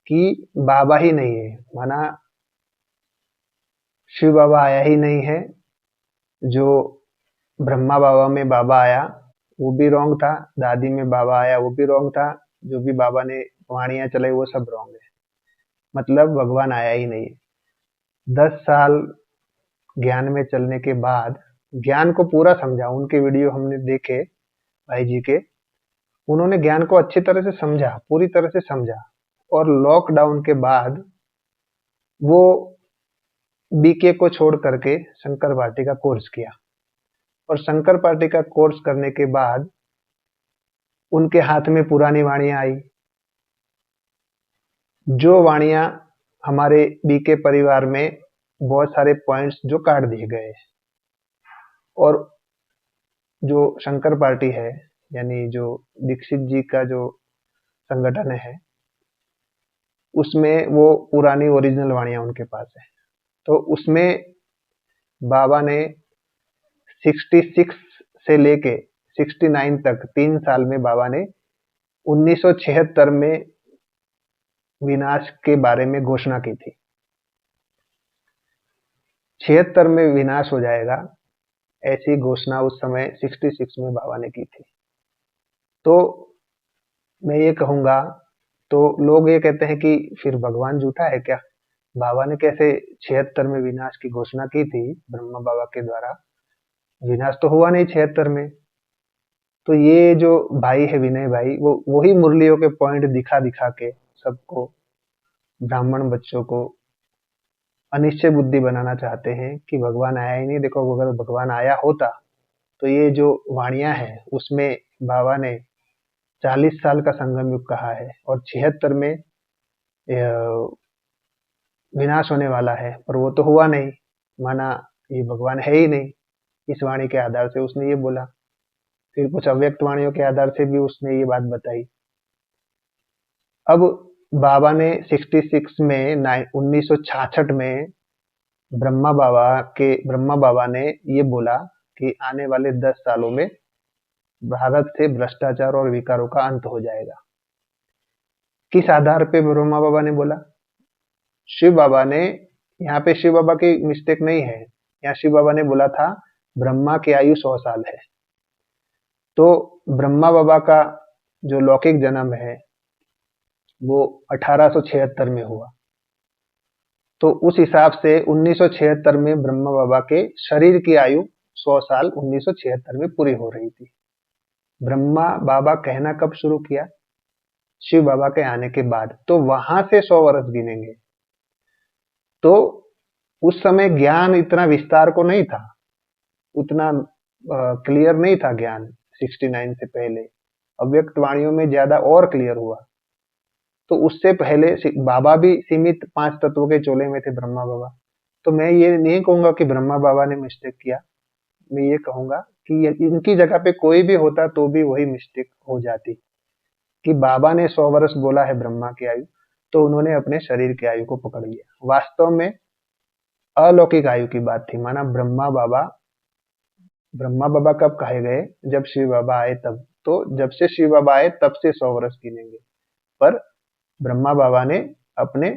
S1: कि बाबा ही नहीं है, माना शिव बाबा आया ही नहीं है, जो ब्रह्मा बाबा में बाबा आया वो भी रॉन्ग था, दादी में बाबा आया वो भी रॉन्ग था, जो भी बाबा ने वाणियां चलाई वो सब रॉन्ग है, मतलब भगवान आया ही नहीं है। 10 साल ज्ञान में चलने के बाद ज्ञान को पूरा समझा, उनके वीडियो हमने देखे भाई जी के, उन्होंने ज्ञान को अच्छी तरह से समझा, पूरी तरह से समझा, और लॉकडाउन के बाद वो बीके को छोड़ करके शंकर पार्टी का कोर्स किया, और शंकर पार्टी का कोर्स करने के बाद उनके हाथ में पुरानी वाणियां आई, जो वाणियां हमारे बीके परिवार में बहुत सारे पॉइंट्स जो काट दिए गए, और जो शंकर पार्टी है यानी जो दीक्षित जी का जो संगठन है, उसमें वो पुरानी ओरिजिनल वाणियां उनके पास है। तो उसमें बाबा ने 66 से लेके 69 तक 3 साल में बाबा ने 1976 में विनाश के बारे में घोषणा की थी। 76 में विनाश हो जाएगा, ऐसी घोषणा उस समय 66 में बाबा ने की थी। तो मैं ये कहूंगा, तो लोग ये कहते हैं कि फिर भगवान झूठा है क्या? बाबा ने कैसे 76 में विनाश की घोषणा की थी ब्रह्मा बाबा के द्वारा, विनाश तो हुआ नहीं 76 में। तो ये जो भाई है विनय भाई, वो वही मुरलियों के पॉइंट दिखा दिखा के सबको, ब्राह्मण बच्चों को अनिश्चय बुद्धि बनाना चाहते हैं कि भगवान आया ही नहीं। देखो अगर भगवान आया होता तो ये जो वाणियां है उसमें बाबा ने 40 साल का संगम युग कहा है, और 76 में विनाश होने वाला है, पर वो तो हुआ नहीं, माना ये भगवान है ही नहीं। इस वाणी के आधार से उसने ये बोला, फिर कुछ अव्यक्त वाणियों के आधार से भी उसने ये बात बताई। अब बाबा ने 66 में 1966 में ब्रह्मा बाबा ने ये बोला कि आने वाले 10 सालों में भारत से भ्रष्टाचार और विकारों का अंत हो जाएगा। किस आधार पे ब्रह्मा बाबा ने बोला? शिव बाबा ने, यहाँ पे शिव बाबा की मिस्टेक नहीं है, यहाँ शिव बाबा ने बोला था ब्रह्मा की आयु 100 साल है, तो ब्रह्मा बाबा का जो लौकिक जन्म है वो 1876 में हुआ, तो उस हिसाब से 1976 में ब्रह्मा बाबा के शरीर की आयु 100 साल 1976 में पूरी हो रही थी। ब्रह्मा बाबा कहना कब शुरू किया? शिव बाबा के आने के बाद, तो वहां से 100 वर्ष गिनेंगे। तो उस समय ज्ञान इतना विस्तार को नहीं था, उतना क्लियर नहीं था ज्ञान 69 से पहले, अव्यक्त वाणियों में ज्यादा और क्लियर हुआ। तो उससे पहले बाबा भी सीमित 5 तत्वों के चोले में थे ब्रह्मा बाबा। तो मैं ये नहीं कहूंगा कि ब्रह्मा बाबा ने मिस्टेक किया, मैं ये कहूंगा कि इनकी जगह पे कोई भी होता तो भी वही मिस्टेक हो जाती, कि बाबा ने 100 वर्ष बोला है ब्रह्मा की आयु, तो उन्होंने अपने शरीर की आयु को पकड़ लिया। वास्तव में अलौकिक आयु की बात थी। माना ब्रह्मा बाबा कब कहे गए? जब शिव बाबा आए तब। तो जब से शिव बाबा आए तब से 100 वर्ष गिनेंगे। पर ब्रह्मा बाबा ने अपने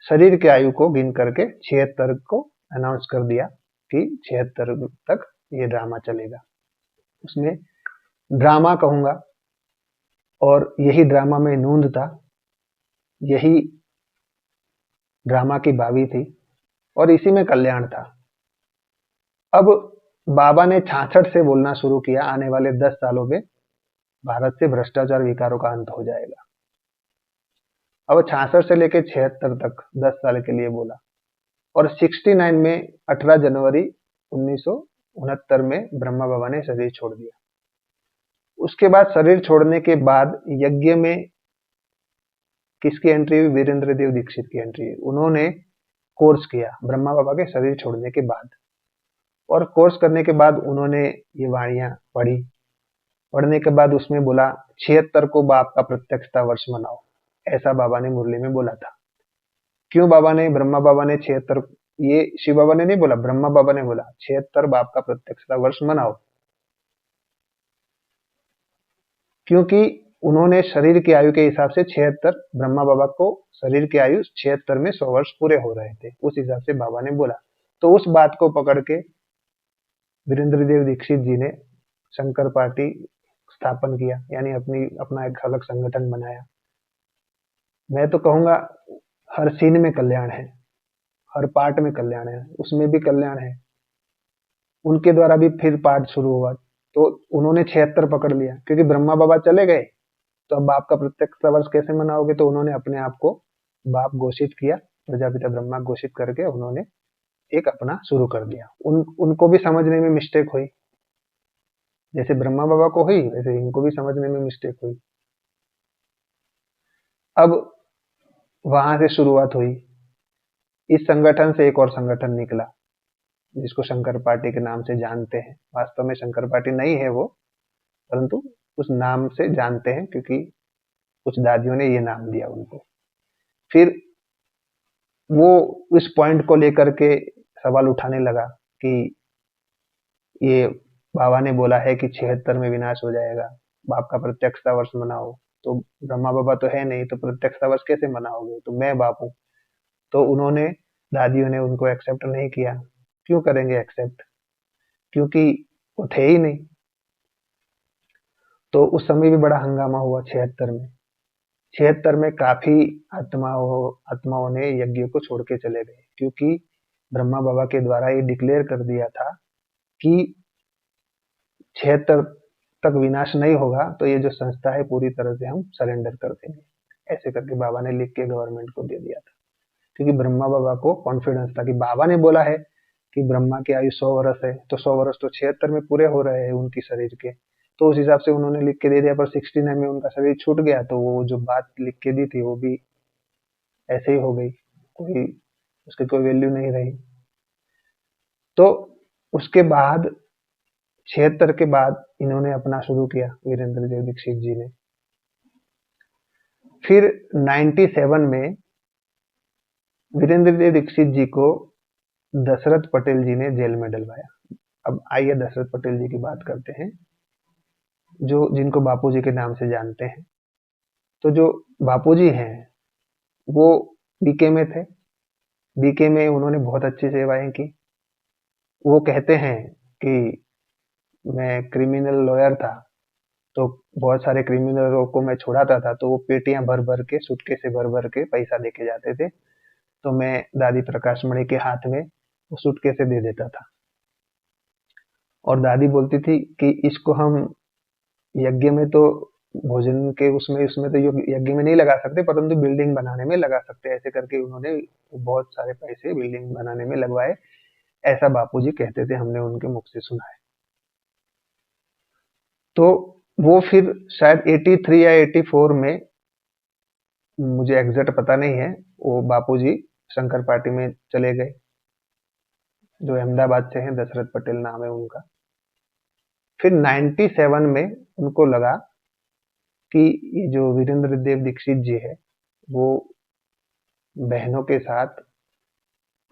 S1: शरीर की आयु को गिन करके 76 को अनाउंस कर दिया कि 76 तक ये ड्रामा चलेगा। उसमें ड्रामा कहूंगा, और यही ड्रामा में नूंद था, यही ड्रामा की भावी थी, और इसी में कल्याण था। अब बाबा ने 66 से बोलना शुरू किया, आने वाले 10 सालों में भारत से भ्रष्टाचार विकारों का अंत हो जाएगा। अब 66 से लेकर 76 तक 10 साल के लिए बोला, और 69 में 18 जनवरी 1969 में ब्रह्मा बाबा ने शरीर छोड़ दिया। उसके बाद शरीर छोड़ने के बाद यज्ञ में किसकी एंट्री हुई? वीरेंद्र देव दीक्षित की एंट्री हुई। उन्होंने कोर्स किया ब्रह्मा बाबा के शरीर छोड़ने के बाद, और कोर्स करने के बाद उन्होंने ये वाणियां पढ़ी। पढ़ने के बाद उसमें बोला 76 को बाप का प्रत्यक्षता वर्ष मनाओ, ऐसा बाबा ने मुरली में बोला था। क्यों ब्रह्मा बाबा ने 76, ये शिव बाबा ने नहीं बोला, ब्रह्मा बाबा ने बोला 76 बाप का प्रत्यक्षता वर्ष मनाओ, क्योंकि उन्होंने शरीर की आयु के हिसाब से 76, ब्रह्मा बाबा को शरीर की आयु 76 में 100 वर्ष पूरे हो रहे थे, उस हिसाब से बाबा ने बोला। तो उस बात को पकड़ के वीरेंद्र देव दीक्षित जी ने शंकर पार्टी स्थापन किया, यानी अपना एक अलग संगठन बनाया। मैं तो कहूंगा हर सीन में कल्याण है, हर पार्ट में कल्याण है, उसमें भी कल्याण है। उनके द्वारा भी फिर पार्ट शुरू हुआ, तो उन्होंने 76 पकड़ लिया, क्योंकि ब्रह्मा बाबा चले गए, तो अब बाप का प्रत्यक्ष वर्ष कैसे मनाओगे? तो उन्होंने अपने आप को बाप घोषित किया, प्रजापिता ब्रह्मा घोषित करके उन्होंने एक अपना शुरू कर दिया। उनको भी समझने में मिस्टेक हुई, जैसे ब्रह्मा बाबा को हुई वैसे इनको भी समझने में मिस्टेक हुई। अब वहां से शुरुआत हुई। इस संगठन से एक और संगठन निकला, जिसको शंकर पार्टी के नाम से जानते हैं। वास्तव में शंकर पार्टी नहीं है वो, परंतु उस नाम से जानते हैं, क्योंकि कुछ दादियों ने ये नाम दिया उनको। फिर वो इस पॉइंट को लेकर के सवाल उठाने लगा कि ये बाबा ने बोला है कि 76 में विनाश हो जाएगा, बाप का प्रत्यक्षता वर्ष मनाओ। तो ब्रह्मा बाबा तो है नहीं, तो प्रत्यक्षता वर्ष कैसे मनाओगे? तो मैं बाप हूं। तो उन्होंने, दादियों ने उनको एक्सेप्ट नहीं किया। क्यों करेंगे एक्सेप्ट? क्योंकि वो थे ही नहीं। तो उस समय भी बड़ा हंगामा हुआ 76 में। 76 में काफी आत्माओं ने यज्ञ को छोड़ के चले गए, क्योंकि ब्रह्मा बाबा के द्वारा ये डिक्लेयर कर दिया था कि 76 तक विनाश नहीं होगा, तो ये जो संस्था है पूरी तरह से हम सरेंडर कर देंगे। ऐसे करके बाबा ने लिख के गवर्नमेंट को दे दिया था, क्योंकि ब्रह्मा बाबा को कॉन्फिडेंस था कि बाबा ने बोला है कि ब्रह्मा की आयु 100 वर्ष है, तो 100 वर्ष तो 76 में पूरे हो रहे हैं उनकी शरीर के। तो उस हिसाब से उन्होंने लिख के दे दिया। पर 69 में उनका शरीर छूट गया, तो वो जो बात लिख के दी थी वो भी ऐसे ही हो गई, कोई उसकी कोई वैल्यू नहीं रही। तो उसके बाद 76 के बाद इन्होंने अपना शुरू किया, वीरेंद्र देव दीक्षित जी ने। फिर 97 में वीरेंद्र देव दीक्षित जी को दशरथ पटेल जी ने जेल में डलवाया। अब आइए दशरथ पटेल जी की बात करते हैं, जिनको बापूजी के नाम से जानते हैं। तो जो बापूजी हैं वो बीके में थे। बीके में उन्होंने बहुत अच्छी सेवाएं की। वो कहते हैं कि मैं क्रिमिनल लॉयर था, तो बहुत सारे क्रिमिनलों को मैं छुड़ाता था, तो वो पेटियां भर भर के, सूटकेस से भर भर के पैसा देके जाते थे, तो मैं दादी प्रकाश मणि के हाथ में वो सूटकेस दे देता था, और दादी बोलती थी कि इसको हम यज्ञ में तो भोजन के उसमें तो यज्ञ में नहीं लगा सकते, परंतु बिल्डिंग बनाने में लगा सकते हैं। ऐसे करके उन्होंने बहुत सारे पैसे बिल्डिंग बनाने में लगवाए, ऐसा बापूजी कहते थे, हमने उनके मुख से सुना है। तो वो फिर शायद 83 या 84 में, मुझे एग्जैक्ट पता नहीं है, वो बापूजी शंकर पार्टी में चले गए, जो अहमदाबाद से हैं, दशरथ पटेल नाम है उनका। फिर 97 में उनको लगा कि ये जो वीरेंद्र देव दीक्षित जी है वो बहनों के साथ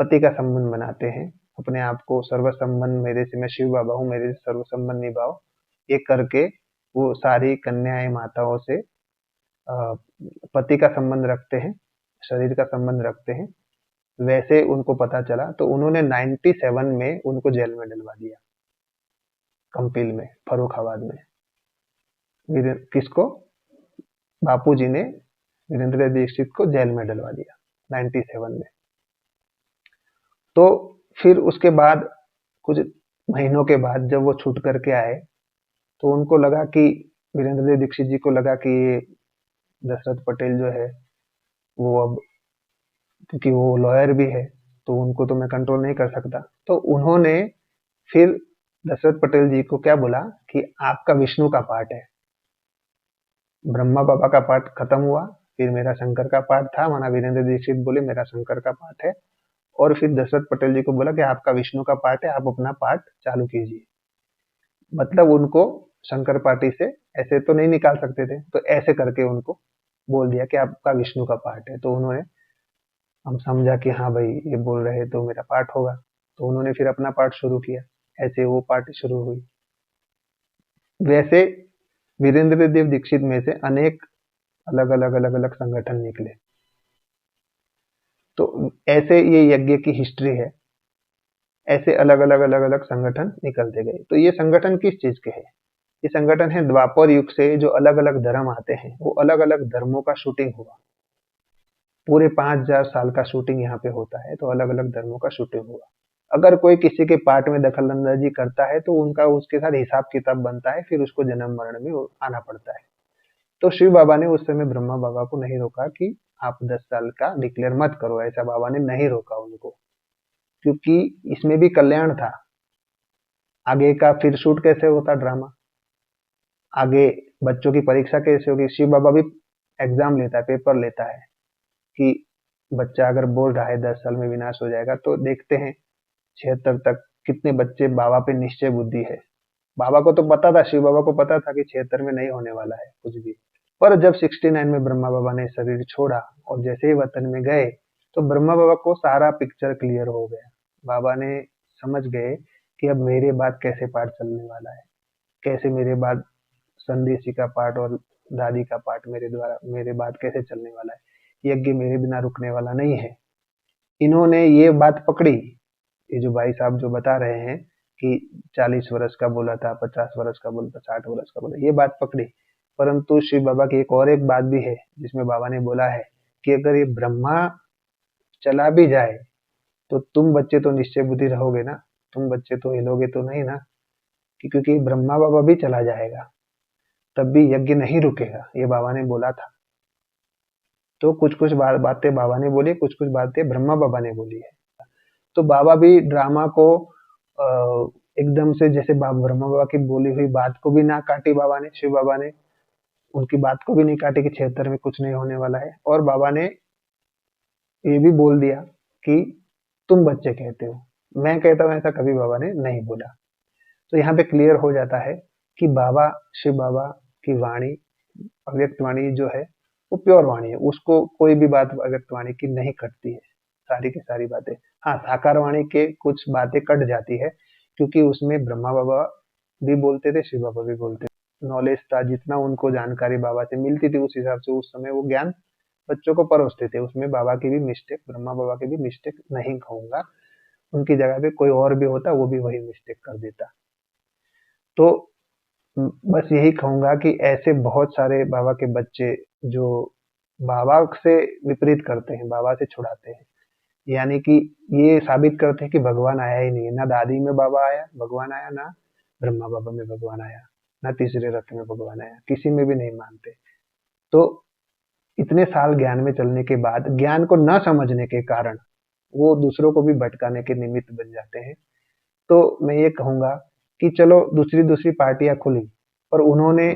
S1: पति का संबंध बनाते हैं, अपने आप को सर्व संबंध, मेरे से मैं शिव बाबा हूँ, मेरे से सर्व संबंध निभाओ, ये करके वो सारी कन्याएं माताओं से पति का संबंध रखते हैं, शरीर का संबंध रखते हैं। वैसे उनको पता चला तो उन्होंने 97 में उनको जेल में डलवा दिया, कंपिल में, फर्रुखाबाद में। किसको? बापूजी ने वीरेंद्र दीक्षित को जेल में डलवा दिया 97 में। तो फिर उसके बाद कुछ महीनों के बाद जब वो छूट करके आए तो उनको लगा कि वीरेंद्र दीक्षित जी को लगा कि ये दशरथ पटेल जो है वो अब, क्योंकि वो लॉयर भी है तो उनको तो मैं कंट्रोल नहीं कर सकता, तो उन्होंने फिर दशरथ पटेल जी को क्या बोला कि आपका विष्णु का पार्ट है। ब्रह्मा बाबा का पार्ट खत्म हुआ, फिर मेरा शंकर का पार्ट था, माना वीरेंद्र दीक्षित बोले मेरा शंकर का पार्ट है, और फिर दशरथ पटेल जी को बोला कि आपका विष्णु का पार्ट है, आप अपना पार्ट चालू कीजिए। मतलब उनको शंकर पार्टी से ऐसे तो नहीं निकाल सकते थे, तो ऐसे करके उनको बोल दिया कि आपका विष्णु का पार्ट है। तो उन्होंने, हम समझा कि हाँ भाई ये बोल रहे तो मेरा पार्ट होगा, तो उन्होंने फिर अपना पार्ट शुरू किया, ऐसे वो पार्टी शुरू हुई। वैसे वीरेंद्र देव दीक्षित में से अनेक अलग अलग संगठन निकले। तो ऐसे ये यज्ञ की हिस्ट्री है, ऐसे अलग अलग संगठन निकलते गए। तो ये संगठन किस चीज के हैं? ये संगठन है द्वापर युग से जो अलग अलग धर्म आते हैं, वो अलग अलग धर्मों का शूटिंग हुआ। पूरे 5000 साल का शूटिंग यहाँ पे होता है, तो अलग अलग धर्मों का शूटिंग हुआ। अगर कोई किसी के पार्ट में दखल अंदाजी करता है तो उनका उसके साथ हिसाब किताब बनता है, फिर उसको जन्म मरण में आना पड़ता है। तो शिव बाबा ने उस समय ब्रह्मा बाबा को नहीं रोका कि आप 10 साल का डिक्लेयर मत करो, ऐसा बाबा ने नहीं रोका उनको, क्योंकि इसमें भी कल्याण था। आगे का फिर शूट कैसे होता ड्रामा, आगे बच्चों की परीक्षा कैसे होगी। शिव बाबा भी एग्जाम लेता है, पेपर लेता है कि बच्चा अगर बोल रहा है 10 साल में विनाश हो जाएगा, तो देखते हैं 76 तक कितने बच्चे बाबा पे निश्चय बुद्धि है। बाबा को तो पता था, शिव बाबा को पता था कि 76 में नहीं होने वाला है कुछ भी। पर जब 69 में ब्रह्मा बाबा ने शरीर छोड़ा और जैसे ही वतन में गए तो ब्रह्मा बाबा को सारा पिक्चर क्लियर हो गया। बाबा ने समझ गए कि अब मेरे बाद कैसे पाठ चलने वाला है, कैसे मेरे बाद संदेशी का पाठ और दादी का पाठ मेरे बाद कैसे चलने वाला है, यज्ञ मेरे बिना रुकने वाला नहीं है। इन्होंने ये बात पकड़ी, ये जो भाई साहब जो बता रहे हैं कि 40 वर्ष का बोला था, 50 वर्ष का बोला था, 60 वर्ष का बोला, ये बात पकड़ी। परंतु शिव बाबा की एक बात भी है जिसमें बाबा ने बोला है कि अगर ये ब्रह्मा चला भी जाए तो तुम बच्चे तो निश्चय बुद्धि रहोगे ना, तुम बच्चे तो हिलोगे तो नहीं ना, क्योंकि ब्रह्मा बाबा भी चला जाएगा तब भी यज्ञ नहीं रुकेगा, ये बाबा ने बोला था। तो कुछ कुछ बातें बाबा ने बोली, कुछ कुछ बातें ब्रह्मा बाबा ने बोली है। तो बाबा भी ड्रामा को एकदम से, जैसे ब्रह्मा बाबा की बोली हुई बात को भी ना काटी बाबा ने, शिव बाबा ने उनकी बात को भी नहीं काटी कि 76 में कुछ नहीं होने वाला है। और बाबा ने ये भी बोल दिया कि तुम बच्चे कहते हो, मैं कहता हूँ, ऐसा कभी बाबा ने नहीं बोला। तो यहाँ पे क्लियर हो जाता है कि बाबा, शिव बाबा की वाणी, अव्यक्त वाणी जो है वो प्योर वाणी है, उसको कोई भी बात अव्यक्त वाणी की नहीं कटती है, सारी की सारी बातें। हाँ, साकार वाणी के कुछ बातें कट जाती है क्योंकि उसमें ब्रह्मा बाबा भी बोलते थे, शिव बाबा भी बोलते थे। नॉलेज था, जितना उनको जानकारी बाबा से मिलती थी उस हिसाब से उस समय वो ज्ञान बच्चों को परोसते थे। उसमें बाबा की भी मिस्टेक, ब्रह्मा बाबा की भी मिस्टेक नहीं कहूंगा, उनकी जगह पे कोई और भी होता वो भी वही मिस्टेक कर देता। तो बस यही कहूंगा कि ऐसे बहुत सारे बाबा के बच्चे जो बाबा से विपरीत करते हैं, बाबा से छुड़ाते हैं, यानी कि ये साबित करते हैं कि भगवान आया ही नहीं है, ना दादी में बाबा आया भगवान आया, ना ब्रह्मा बाबा में भगवान आया, ना तीसरे रथ में भगवान आया, किसी में भी नहीं मानते। तो इतने साल ज्ञान में चलने के बाद ज्ञान को न समझने के कारण वो दूसरों को भी भटकाने के निमित्त बन जाते हैं। तो मैं ये कहूंगा कि चलो दूसरी पार्टियां खुली, पर उन्होंने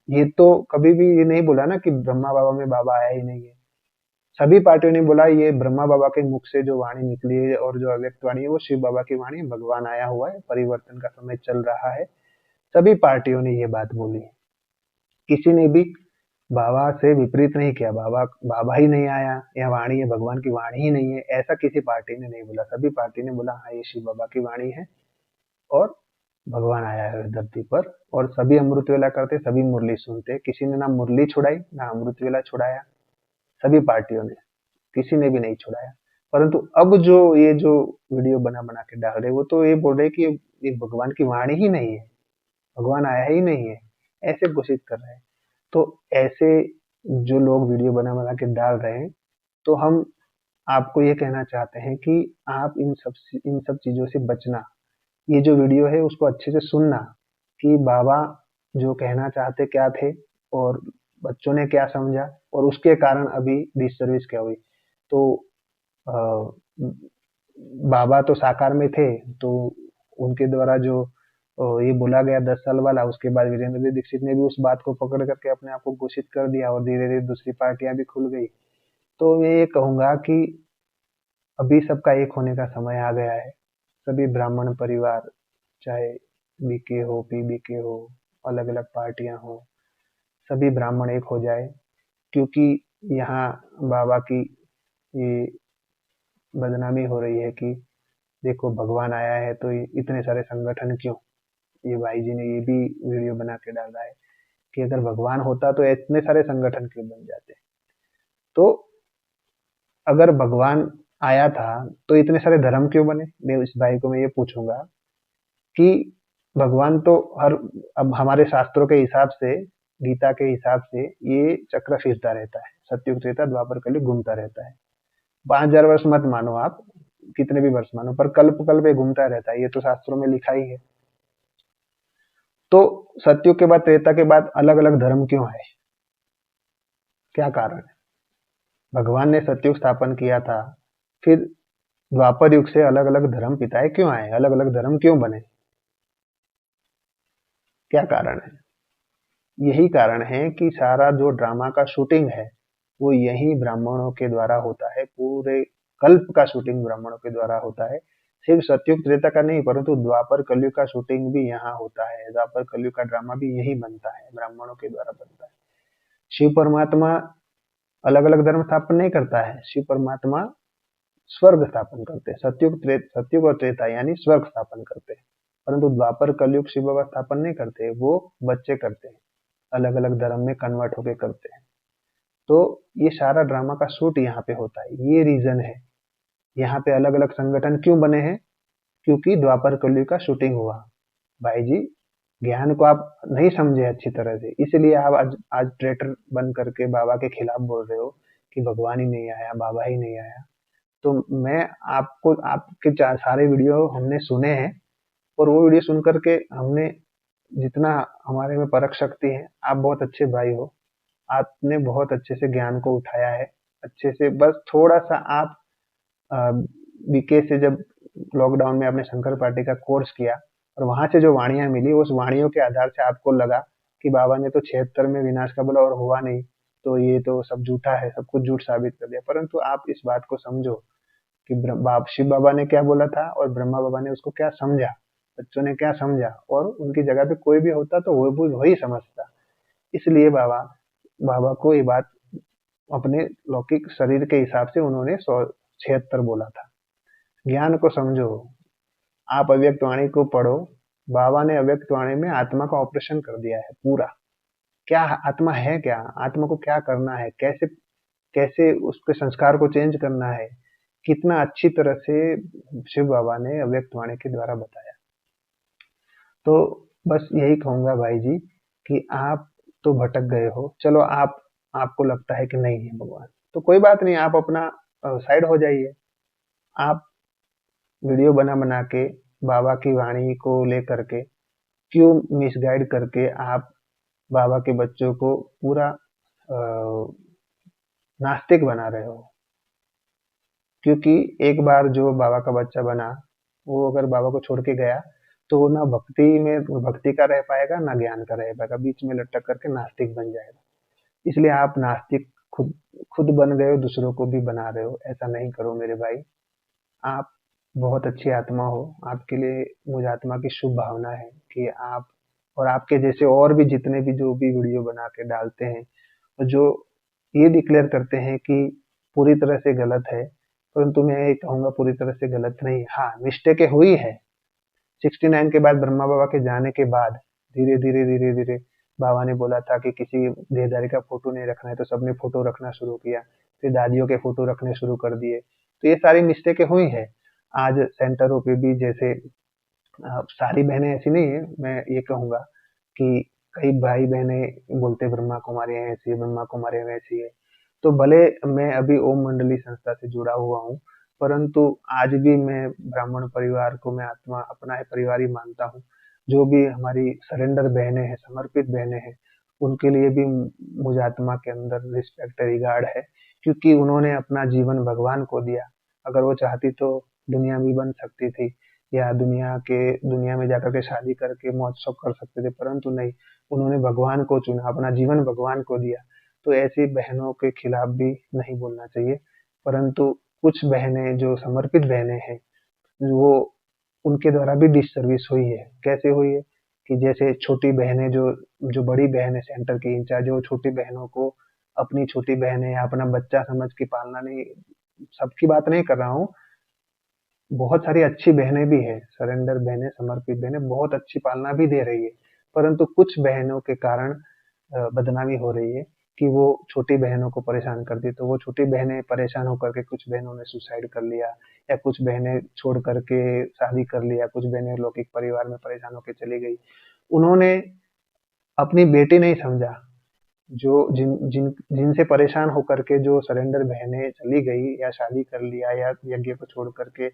S1: ये तो कभी भी ये नहीं बोला ना कि ब्रह्मा बाबा में बाबा आया ही नहीं है। सभी पार्टियों ने बोला ये ब्रह्मा बाबा के मुख से जो वाणी निकली है और जो अव्यक्त वाणी है वो शिव बाबा की वाणी है, भगवान आया हुआ है, परिवर्तन का समय चल रहा है। सभी पार्टियों ने ये बात बोली, किसी ने भी बाबा से विपरीत नहीं किया, बाबा बाबा ही नहीं आया या वाणी है भगवान की वाणी ही नहीं है, ऐसा किसी पार्टी ने नहीं बोला। सभी पार्टी ने बोला हाँ ये शिव बाबा की वाणी है और भगवान आया है इस धरती पर, और सभी अमृत वेला करते, सभी मुरली सुनते, किसी ने ना मुरली छुड़ाई ना अमृत वेला छुड़ाया, सभी पार्टियों ने, किसी ने भी नहीं छुड़ाया। परंतु अब जो ये जो वीडियो बना बना के डाल रहे, वो तो ये बोल रहे कि ये भगवान की वाणी ही नहीं है, भगवान आया ही नहीं है, ऐसे घोषित कर रहे हैं। तो ऐसे जो लोग वीडियो बना बना के डाल रहे हैं, तो हम आपको ये कहना चाहते हैं कि आप इन सब चीजों से बचना। ये जो वीडियो है उसको अच्छे से सुनना कि बाबा जो कहना चाहते क्या थे और बच्चों ने क्या समझा और उसके कारण अभी डिससर्विस क्या हुई। तो अ, बाबा तो साकार में थे, तो उनके द्वारा जो ये बोला गया 10 साल वाला, उसके बाद वीरेंद्र दीक्षित ने भी उस बात को पकड़ करके अपने आप को घोषित कर दिया और धीरे धीरे दूसरी पार्टियां भी खुल गई। तो मैं ये कहूंगा कि अभी सबका एक होने का समय आ गया है। सभी ब्राह्मण परिवार, चाहे बीके हो पीबीके हो, अलग अलग पार्टियां हो, सभी ब्राह्मण एक हो जाए, क्योंकि यहाँ बाबा की ये बदनामी हो रही है कि देखो भगवान आया है तो इतने सारे संगठन क्यों। ये भाई जी ने ये भी वीडियो बना के डाला है कि अगर भगवान होता तो इतने सारे संगठन क्यों बन जाते। तो अगर भगवान आया था तो इतने सारे धर्म क्यों बने। मैं इस भाई को मैं ये पूछूंगा कि भगवान तो हर, अब हमारे शास्त्रों के हिसाब से, गीता के हिसाब से ये चक्र फिरता रहता है, सतयुग त्रेता द्वापर कलयुग घूमता रहता है। 5000 वर्ष मत मानो आप, कितने भी वर्ष मानो, पर कल्प कल्प ये घूमता रहता है, ये तो शास्त्रों में लिखा ही है। तो सतयुग के बाद त्रेता के बाद अलग अलग धर्म क्यों है, क्या कारण है। भगवान ने सतयुग स्थापन किया था, फिर द्वापर युग से अलग अलग धर्म पिताए क्यों आए, अलग अलग धर्म क्यों बने, क्या कारण है। यही कारण है कि सारा जो ड्रामा का शूटिंग है वो यही ब्राह्मणों के द्वारा होता है, पूरे कल्प का शूटिंग ब्राह्मणों के द्वारा होता है। सिर्फ सतयुग त्रेता का नहीं, परंतु द्वापर कलयुग का शूटिंग भी यहाँ होता है, द्वापर कलयुग का ड्रामा भी यही बनता है, ब्राह्मणों के द्वारा बनता है। शिव परमात्मा अलग अलग धर्म स्थापन नहीं करता है, शिव परमात्मा स्वर्ग स्थापन करते हैं, सतयुग और त्रेता यानी स्वर्ग स्थापन करते हैं। परंतु द्वापर कलयुग शिव बाबा स्थापन नहीं करते, वो बच्चे करते हैं, अलग अलग धर्म में कन्वर्ट होके करते हैं। तो ये सारा ड्रामा का शूट यहाँ पे होता है, ये रीजन है। यहाँ पे अलग अलग संगठन क्यों बने हैं, क्योंकि द्वापर कलयुग का शूटिंग हुआ। भाई जी ज्ञान को आप नहीं समझे अच्छी तरह से, इसलिए आप आज ट्रेटर बन करके बाबा के खिलाफ बोल रहे हो कि भगवान ही नहीं आया, बाबा ही नहीं आया। तो मैं आपको, आपके सारे वीडियो हमने सुने हैं, और वो वीडियो सुन करके हमने, जितना हमारे में परख शक्ति है, आप बहुत अच्छे भाई हो, आपने बहुत अच्छे से ज्ञान को उठाया है अच्छे से। बस थोड़ा सा आप बीके से जब लॉकडाउन में आपने शंकर पार्टी का कोर्स किया और वहां से जो वाणियां मिली, उस वाणियों के आधार से आपको लगा कि बाबा ने तो 76 में विनाश का बोला और हुआ नहीं, तो ये तो सब झूठा है, सब कुछ झूठ साबित कर दिया। परंतु आप इस बात को समझो कि शिव बाबा ने क्या बोला था और ब्रह्मा बाबा ने उसको क्या समझा, बच्चों ने क्या समझा, और उनकी जगह पे कोई भी होता तो वो वही समझता। इसलिए बाबा बाबा को ये बात अपने लौकिक शरीर के हिसाब से उन्होंने 176 बोला था। ज्ञान को समझो, आप अव्यक्त वाणी को पढ़ो। बाबा ने अव्यक्त वाणी में आत्मा का ऑपरेशन कर दिया है पूरा। क्या आत्मा है, क्या आत्मा को क्या करना है, कैसे कैसे उसके संस्कार को चेंज करना है, कितना अच्छी तरह से शिव बाबा ने अव्यक्त वाणी के द्वारा बताया। तो बस यही कहूंगा भाई जी कि आप तो भटक गए हो, चलो आपको लगता है कि नहीं है भगवान, तो कोई बात नहीं, आप अपना साइड हो जाइए। आप वीडियो बना बना के बाबा की वाणी को लेकर के क्यों मिसगाइड करके आप बाबा के बच्चों को पूरा नास्तिक बना रहे हो। क्योंकि एक बार जो बाबा का बच्चा बना, वो अगर बाबा को छोड़ के गया तो वो ना भक्ति का रह पाएगा ना ज्ञान का रह पाएगा, बीच में लटक करके नास्तिक बन जाएगा। इसलिए आप नास्तिक खुद खुद बन गए हो, दूसरों को भी बना रहे हो, ऐसा नहीं करो मेरे भाई। आप बहुत अच्छी आत्मा हो, आपके लिए मुझ आत्मा की शुभ भावना है कि आप और आपके जैसे और भी जितने भी जो भी वीडियो बना के डालते हैं, जो ये डिक्लेयर करते हैं कि पूरी तरह से गलत है, परंतु मैं ये कहूँगा पूरी तरह से गलत नहीं। हाँ, मिस्टेकें हुई है। 69 के बाद ब्रह्मा बाबा के जाने के बाद धीरे-धीरे बाबा ने बोला था कि किसी देहधारी का फ़ोटो नहीं रखना है, तो सबने फ़ोटो रखना शुरू किया। फिर दादियों के फ़ोटो रखने शुरू कर दिए। तो ये सारी मिस्टेकें हुई हैं। आज सेंटरों पे भी जैसे सारी बहनें ऐसी नहीं है, मैं ये कहूँगा कि कई भाई-बहनें बोलते हैं ब्रह्मा कुमारियाँ ऐसी है, ब्रह्मा कुमारियाँ वैसी है। तो भले मैं अभी ओम मंडली संस्था से जुड़ा हुआ हूँ, परंतु आज भी मैं ब्राह्मण परिवार को मैं आत्मा अपना है परिवार ही मानता हूँ। जो भी हमारी सरेंडर बहनें हैं, समर्पित बहनें हैं, उनके लिए भी मुझ आत्मा के अंदर रिस्पेक्ट रिगार्ड है, क्योंकि उन्होंने अपना जीवन भगवान को दिया। अगर वो चाहती तो दुनिया भी बन सकती थी, या दुनिया में जाकर के शादी करके महोत्सव कर सकते थे, परंतु नहीं, उन्होंने भगवान को चुना, अपना जीवन भगवान को दिया। तो ऐसी बहनों के खिलाफ भी नहीं बोलना चाहिए, परंतु कुछ बहनें जो समर्पित बहनें हैं, वो उनके द्वारा भी डिससर्विस हुई है। कैसे हुई है? कि जैसे छोटी बहनें जो जो बड़ी बहन है सेंटर की इंचार्ज, वो छोटी बहनों को अपनी छोटी बहन है या अपना बच्चा समझ के पालना नहीं, सबकी बात नहीं कर रहा हूँ, बहुत सारी अच्छी बहनें भी हैं, सरेंडर बहनें, समर्पित बहनें बहुत अच्छी पालना भी दे रही है, परंतु कुछ बहनों के कारण बदनामी हो रही है कि वो छोटी बहनों को परेशान करती है। तो वो छोटी बहनें परेशान होकर के कुछ बहनों ने सुसाइड कर लिया, या कुछ बहनें छोड़ करके शादी कर लिया, कुछ बहनें लौकिक परिवार में परेशान होकर चली गई। उन्होंने अपनी बेटी नहीं समझा। जो जिन जिन जिनसे परेशान होकर के जो सरेंडर बहनें चली गई या शादी कर लिया या यज्ञ को छोड़ करके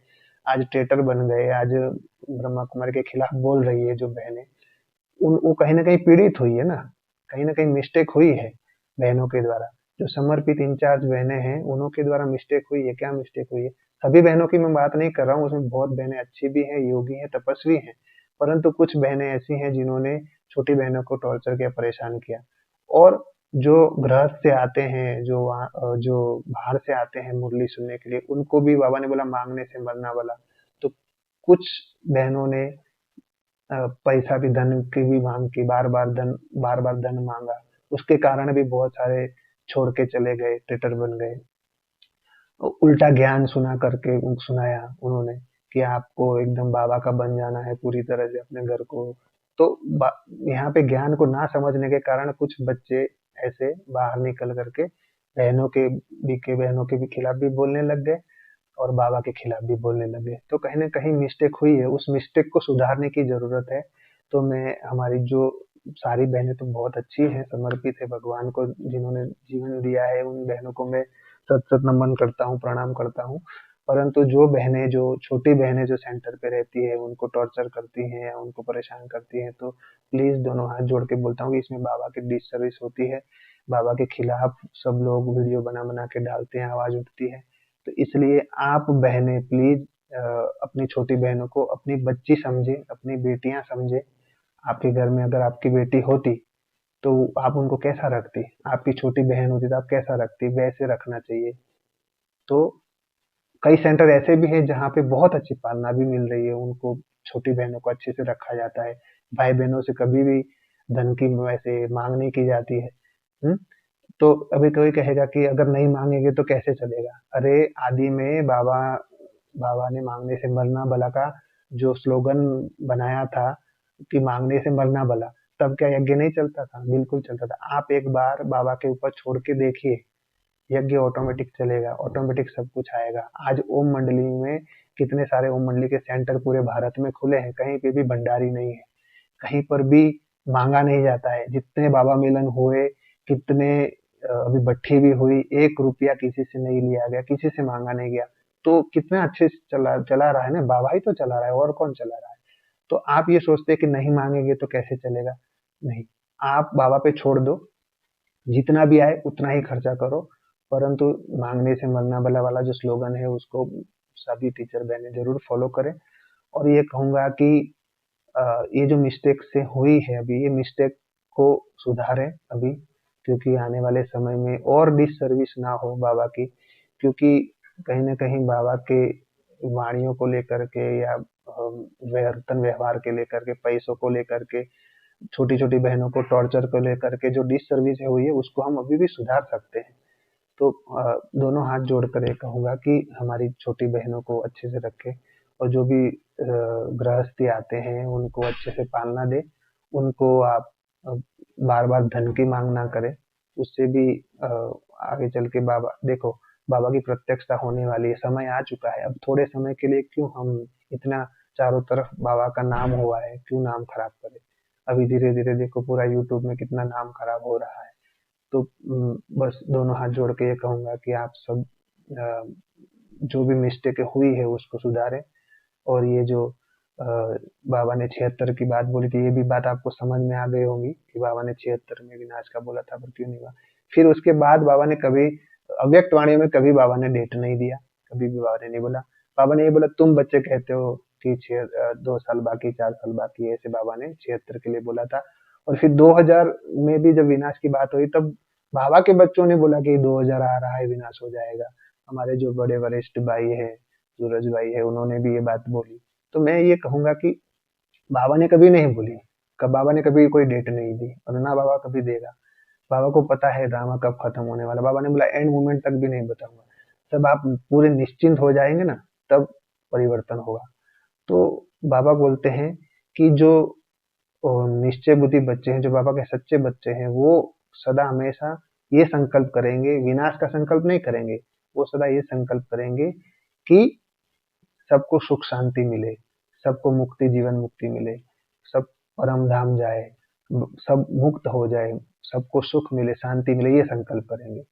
S1: आज ट्रेटर बन गए, आज ब्रह्मा कुमारी के खिलाफ बोल रही है जो बहनें, उन वो कहीं न कहीं पीड़ित हुई है ना, कहीं न कहीं मिस्टेक हुई है बहनों के द्वारा। जो समर्पित इंचार्ज बहनें हैं, उन्हों के द्वारा मिस्टेक हुई है। क्या मिस्टेक हुई है? सभी बहनों की मैं बात नहीं कर रहा हूँ, उसमें बहुत बहनें अच्छी भी हैं, योगी हैं, तपस्वी हैं, परंतु कुछ बहनें ऐसी हैं जिन्होंने छोटी बहनों को टॉर्चर किया, परेशान किया। और जो गृहस्थ से आते हैं, जो बाहर से आते हैं मुरली सुनने के लिए, उनको भी बाबा ने बोला माँगने से मरना भला। तो कुछ बहनों ने पैसा भी, धन की भी माँग की, बार-बार धन माँगा। उसके कारण भी बहुत सारे छोड़ के चले गए, ट्रेटर बन गए। उल्टा ज्ञान सुनाया उन्होंने कि आपको एकदम बाबा का बन जाना है पूरी तरह से अपने घर को। तो यहाँ पे ज्ञान को ना समझने के कारण कुछ बच्चे ऐसे बाहर निकल करके बहनों के भी खिलाफ भी बोलने लग गए और बाबा के खिलाफ भी बोलने लगे। तो कहीं न कहीं मिस्टेक हुई है, उस मिस्टेक को सुधारने की ज़रूरत है। तो मैं हमारी जो सारी बहनें तो बहुत अच्छी हैं, समर्पित है भगवान को, जिन्होंने जीवन दिया है, उन बहनों को मैं सत-सत नमन करता हूँ, प्रणाम करता हूँ। परंतु जो छोटी बहनें जो सेंटर पे रहती है, उनको टॉर्चर करती हैं या उनको परेशान करती हैं, तो प्लीज़ दोनों हाथ जोड़ के बोलता हूँ कि इसमें बाबा की डिससर्विस होती है। बाबा के खिलाफ सब लोग वीडियो बना-बना के डालते हैं, आवाज़ उठती है। तो इसलिए आप बहनें प्लीज अपनी छोटी बहनों को अपनी बच्ची समझे, अपनी बेटियां समझे। आपके घर में अगर आपकी बेटी होती तो आप उनको कैसा रखती, आपकी छोटी बहन होती तो आप कैसा रखती, वैसे रखना चाहिए। तो कई सेंटर ऐसे भी हैं जहाँ पे बहुत अच्छी पालना भी मिल रही है, उनको छोटी बहनों को अच्छे से रखा जाता है, भाई बहनों से कभी भी धन की वैसे मांग नहीं की जाती है। हम्म? तो अभी कोई कहेगा कि अगर नहीं मांगेंगे तो कैसे चलेगा? अरे आदि में बाबा बाबा ने मांगने से मरना भला का जो स्लोगन बनाया था कि मांगने से मरना भला, तब क्या यज्ञ नहीं चलता था? बिल्कुल चलता था। आप एक बार बाबा के ऊपर छोड़ के देखिए, यज्ञ ऑटोमेटिक चलेगा, ऑटोमेटिक सब कुछ आएगा। आज ओम मंडली में कितने सारे ओम मंडली के सेंटर पूरे भारत में खुले हैं, कहीं पे भी भंडारी नहीं है, कहीं पर भी मांगा नहीं जाता है। जितने बाबा मिलन हुए, कितने अभी भट्ठी भी हुई, 1 रुपया किसी से नहीं लिया गया, किसी से मांगा नहीं गया। तो कितना अच्छे से चला रहा है ना, बाबा ही तो चला रहा है, और कौन चला रहा है? तो आप ये सोचते हैं कि नहीं मांगेंगे तो कैसे चलेगा? नहीं, आप बाबा पे छोड़ दो, जितना भी आए उतना ही खर्चा करो, परंतु मांगने से मरना भला वाला जो स्लोगन है उसको सभी टीचर बहनें जरूर फॉलो करें। और ये कहूंगा कि ये जो मिस्टेक से हुई है अभी, ये मिस्टेक को सुधारें अभी, क्योंकि आने वाले समय में और डिससर्विस ना हो बाबा की, क्योंकि कहीं न कहीं बाबा के वाणियों को लेकर के या बर्तन व्यवहार के लेकर के, पैसों को लेकर के छोटी छोटी बहनों को टॉर्चर को लेकर के जो डिससर्विस हुई है उसको हम अभी भी सुधार सकते हैं। तो दोनों हाथ जोड़कर ये कहूँगा कि हमारी छोटी बहनों को अच्छे से रखें और जो भी गृहस्थी आते हैं उनको अच्छे से पालना दें। उनको आप बार बार धन की मांग ना करें। उससे भी आगे चल के बाबा देखो, बाबा की प्रत्यक्षता होने वाली है, समय आ चुका है। अब थोड़े समय के लिए क्यों हम इतना चारों तरफ बाबा का नाम हुआ है, क्यों नाम खराब करें। अभी धीरे धीरे देखो पूरा यूट्यूब में कितना नाम खराब हो रहा है। तो बस दोनों हाथ जोड़ के ये कहूंगा कि आप सब अ, जो भी मिस्टेक हुई है उसको सुधारें। और ये जो अ, बाबा ने 76 की बात बोली थी, ये भी बात आपको समझ में आ गई होगी कि बाबा ने 76 में विनाश का बोला था पर क्यों नहीं हुआ। फिर उसके बाद बाबा ने कभी अव्यक्त वाणी में कभी बाबा ने डेट नहीं दिया, कभी भी बाबा ने नहीं बोला। बाबा ने ये बोला तुम बच्चे कहते हो कि 2 साल बाकी, 4 साल बाकी, ऐसे बाबा ने 76 के लिए बोला था। और फिर 2000 में भी जब विनाश की बात हुई तब बाबा के बच्चों ने बोला कि 2000 आ रहा है, विनाश हो जाएगा। हमारे जो बड़े वरिष्ठ भाई है, सूरज भाई है, उन्होंने भी ये बात बोली। तो मैं ये कहूंगा कि बाबा ने कभी नहीं बोली, कब बाबा ने कभी कोई डेट नहीं दी और ना बाबा कभी देगा। बाबा को पता है ड्रामा कब खत्म होने वाला। बाबा ने बोला एंड मोमेंट तक भी नहीं बताऊंगा, जब आप पूरे निश्चिंत हो जाएंगे ना तब परिवर्तन होगा। तो बाबा बोलते हैं कि जो निश्चय बुद्धि बच्चे हैं, जो बाबा के सच्चे बच्चे हैं, वो सदा हमेशा ये संकल्प करेंगे, विनाश का संकल्प नहीं करेंगे। वो सदा ये संकल्प करेंगे कि सबको सुख शांति मिले, सबको मुक्ति, जीवन मुक्ति मिले, सब परम धाम जाए, सब मुक्त हो जाए, सबको सुख मिले, शांति मिले, ये संकल्प करेंगे।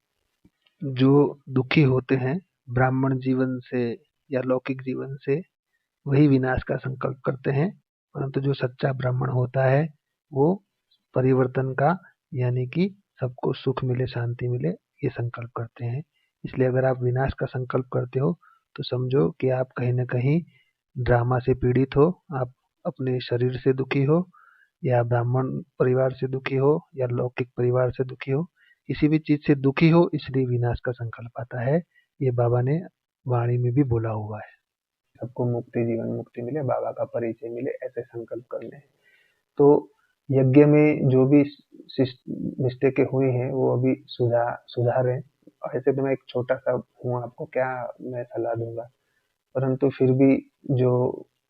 S1: जो दुखी होते हैं ब्राह्मण जीवन से या लौकिक जीवन से, वही विनाश का संकल्प करते हैं। परंतु जो सच्चा ब्राह्मण होता है वो परिवर्तन का, यानी कि सबको सुख मिले, शांति मिले, ये संकल्प करते हैं। इसलिए अगर आप विनाश का संकल्प करते हो तो समझो कि आप कहीं ना कहीं ड्रामा से पीड़ित हो, आप अपने शरीर से दुखी हो, या ब्राह्मण परिवार से दुखी हो, या लौकिक परिवार से दुखी हो, किसी भी चीज से दुखी हो, इसलिए विनाश का संकल्प आता है। ये बाबा ने वाणी में भी बोला हुआ है। सबको मुक्ति, जीवन मुक्ति मिले, बाबा का परिचय मिले, ऐसे संकल्प करने हैं। तो यज्ञ में जो भी मिस्टेकें हुई हैं वो अभी सुधारें। ऐसे तो मैं एक छोटा सा हूँ, आपको क्या मैं सलाह दूंगा, परंतु फिर भी जो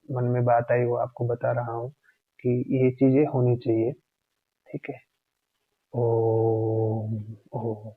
S1: मन में बात आई वो आपको बता रहा हूँ कि ये चीजें होनी चाहिए। ठीक है। ओम ओम।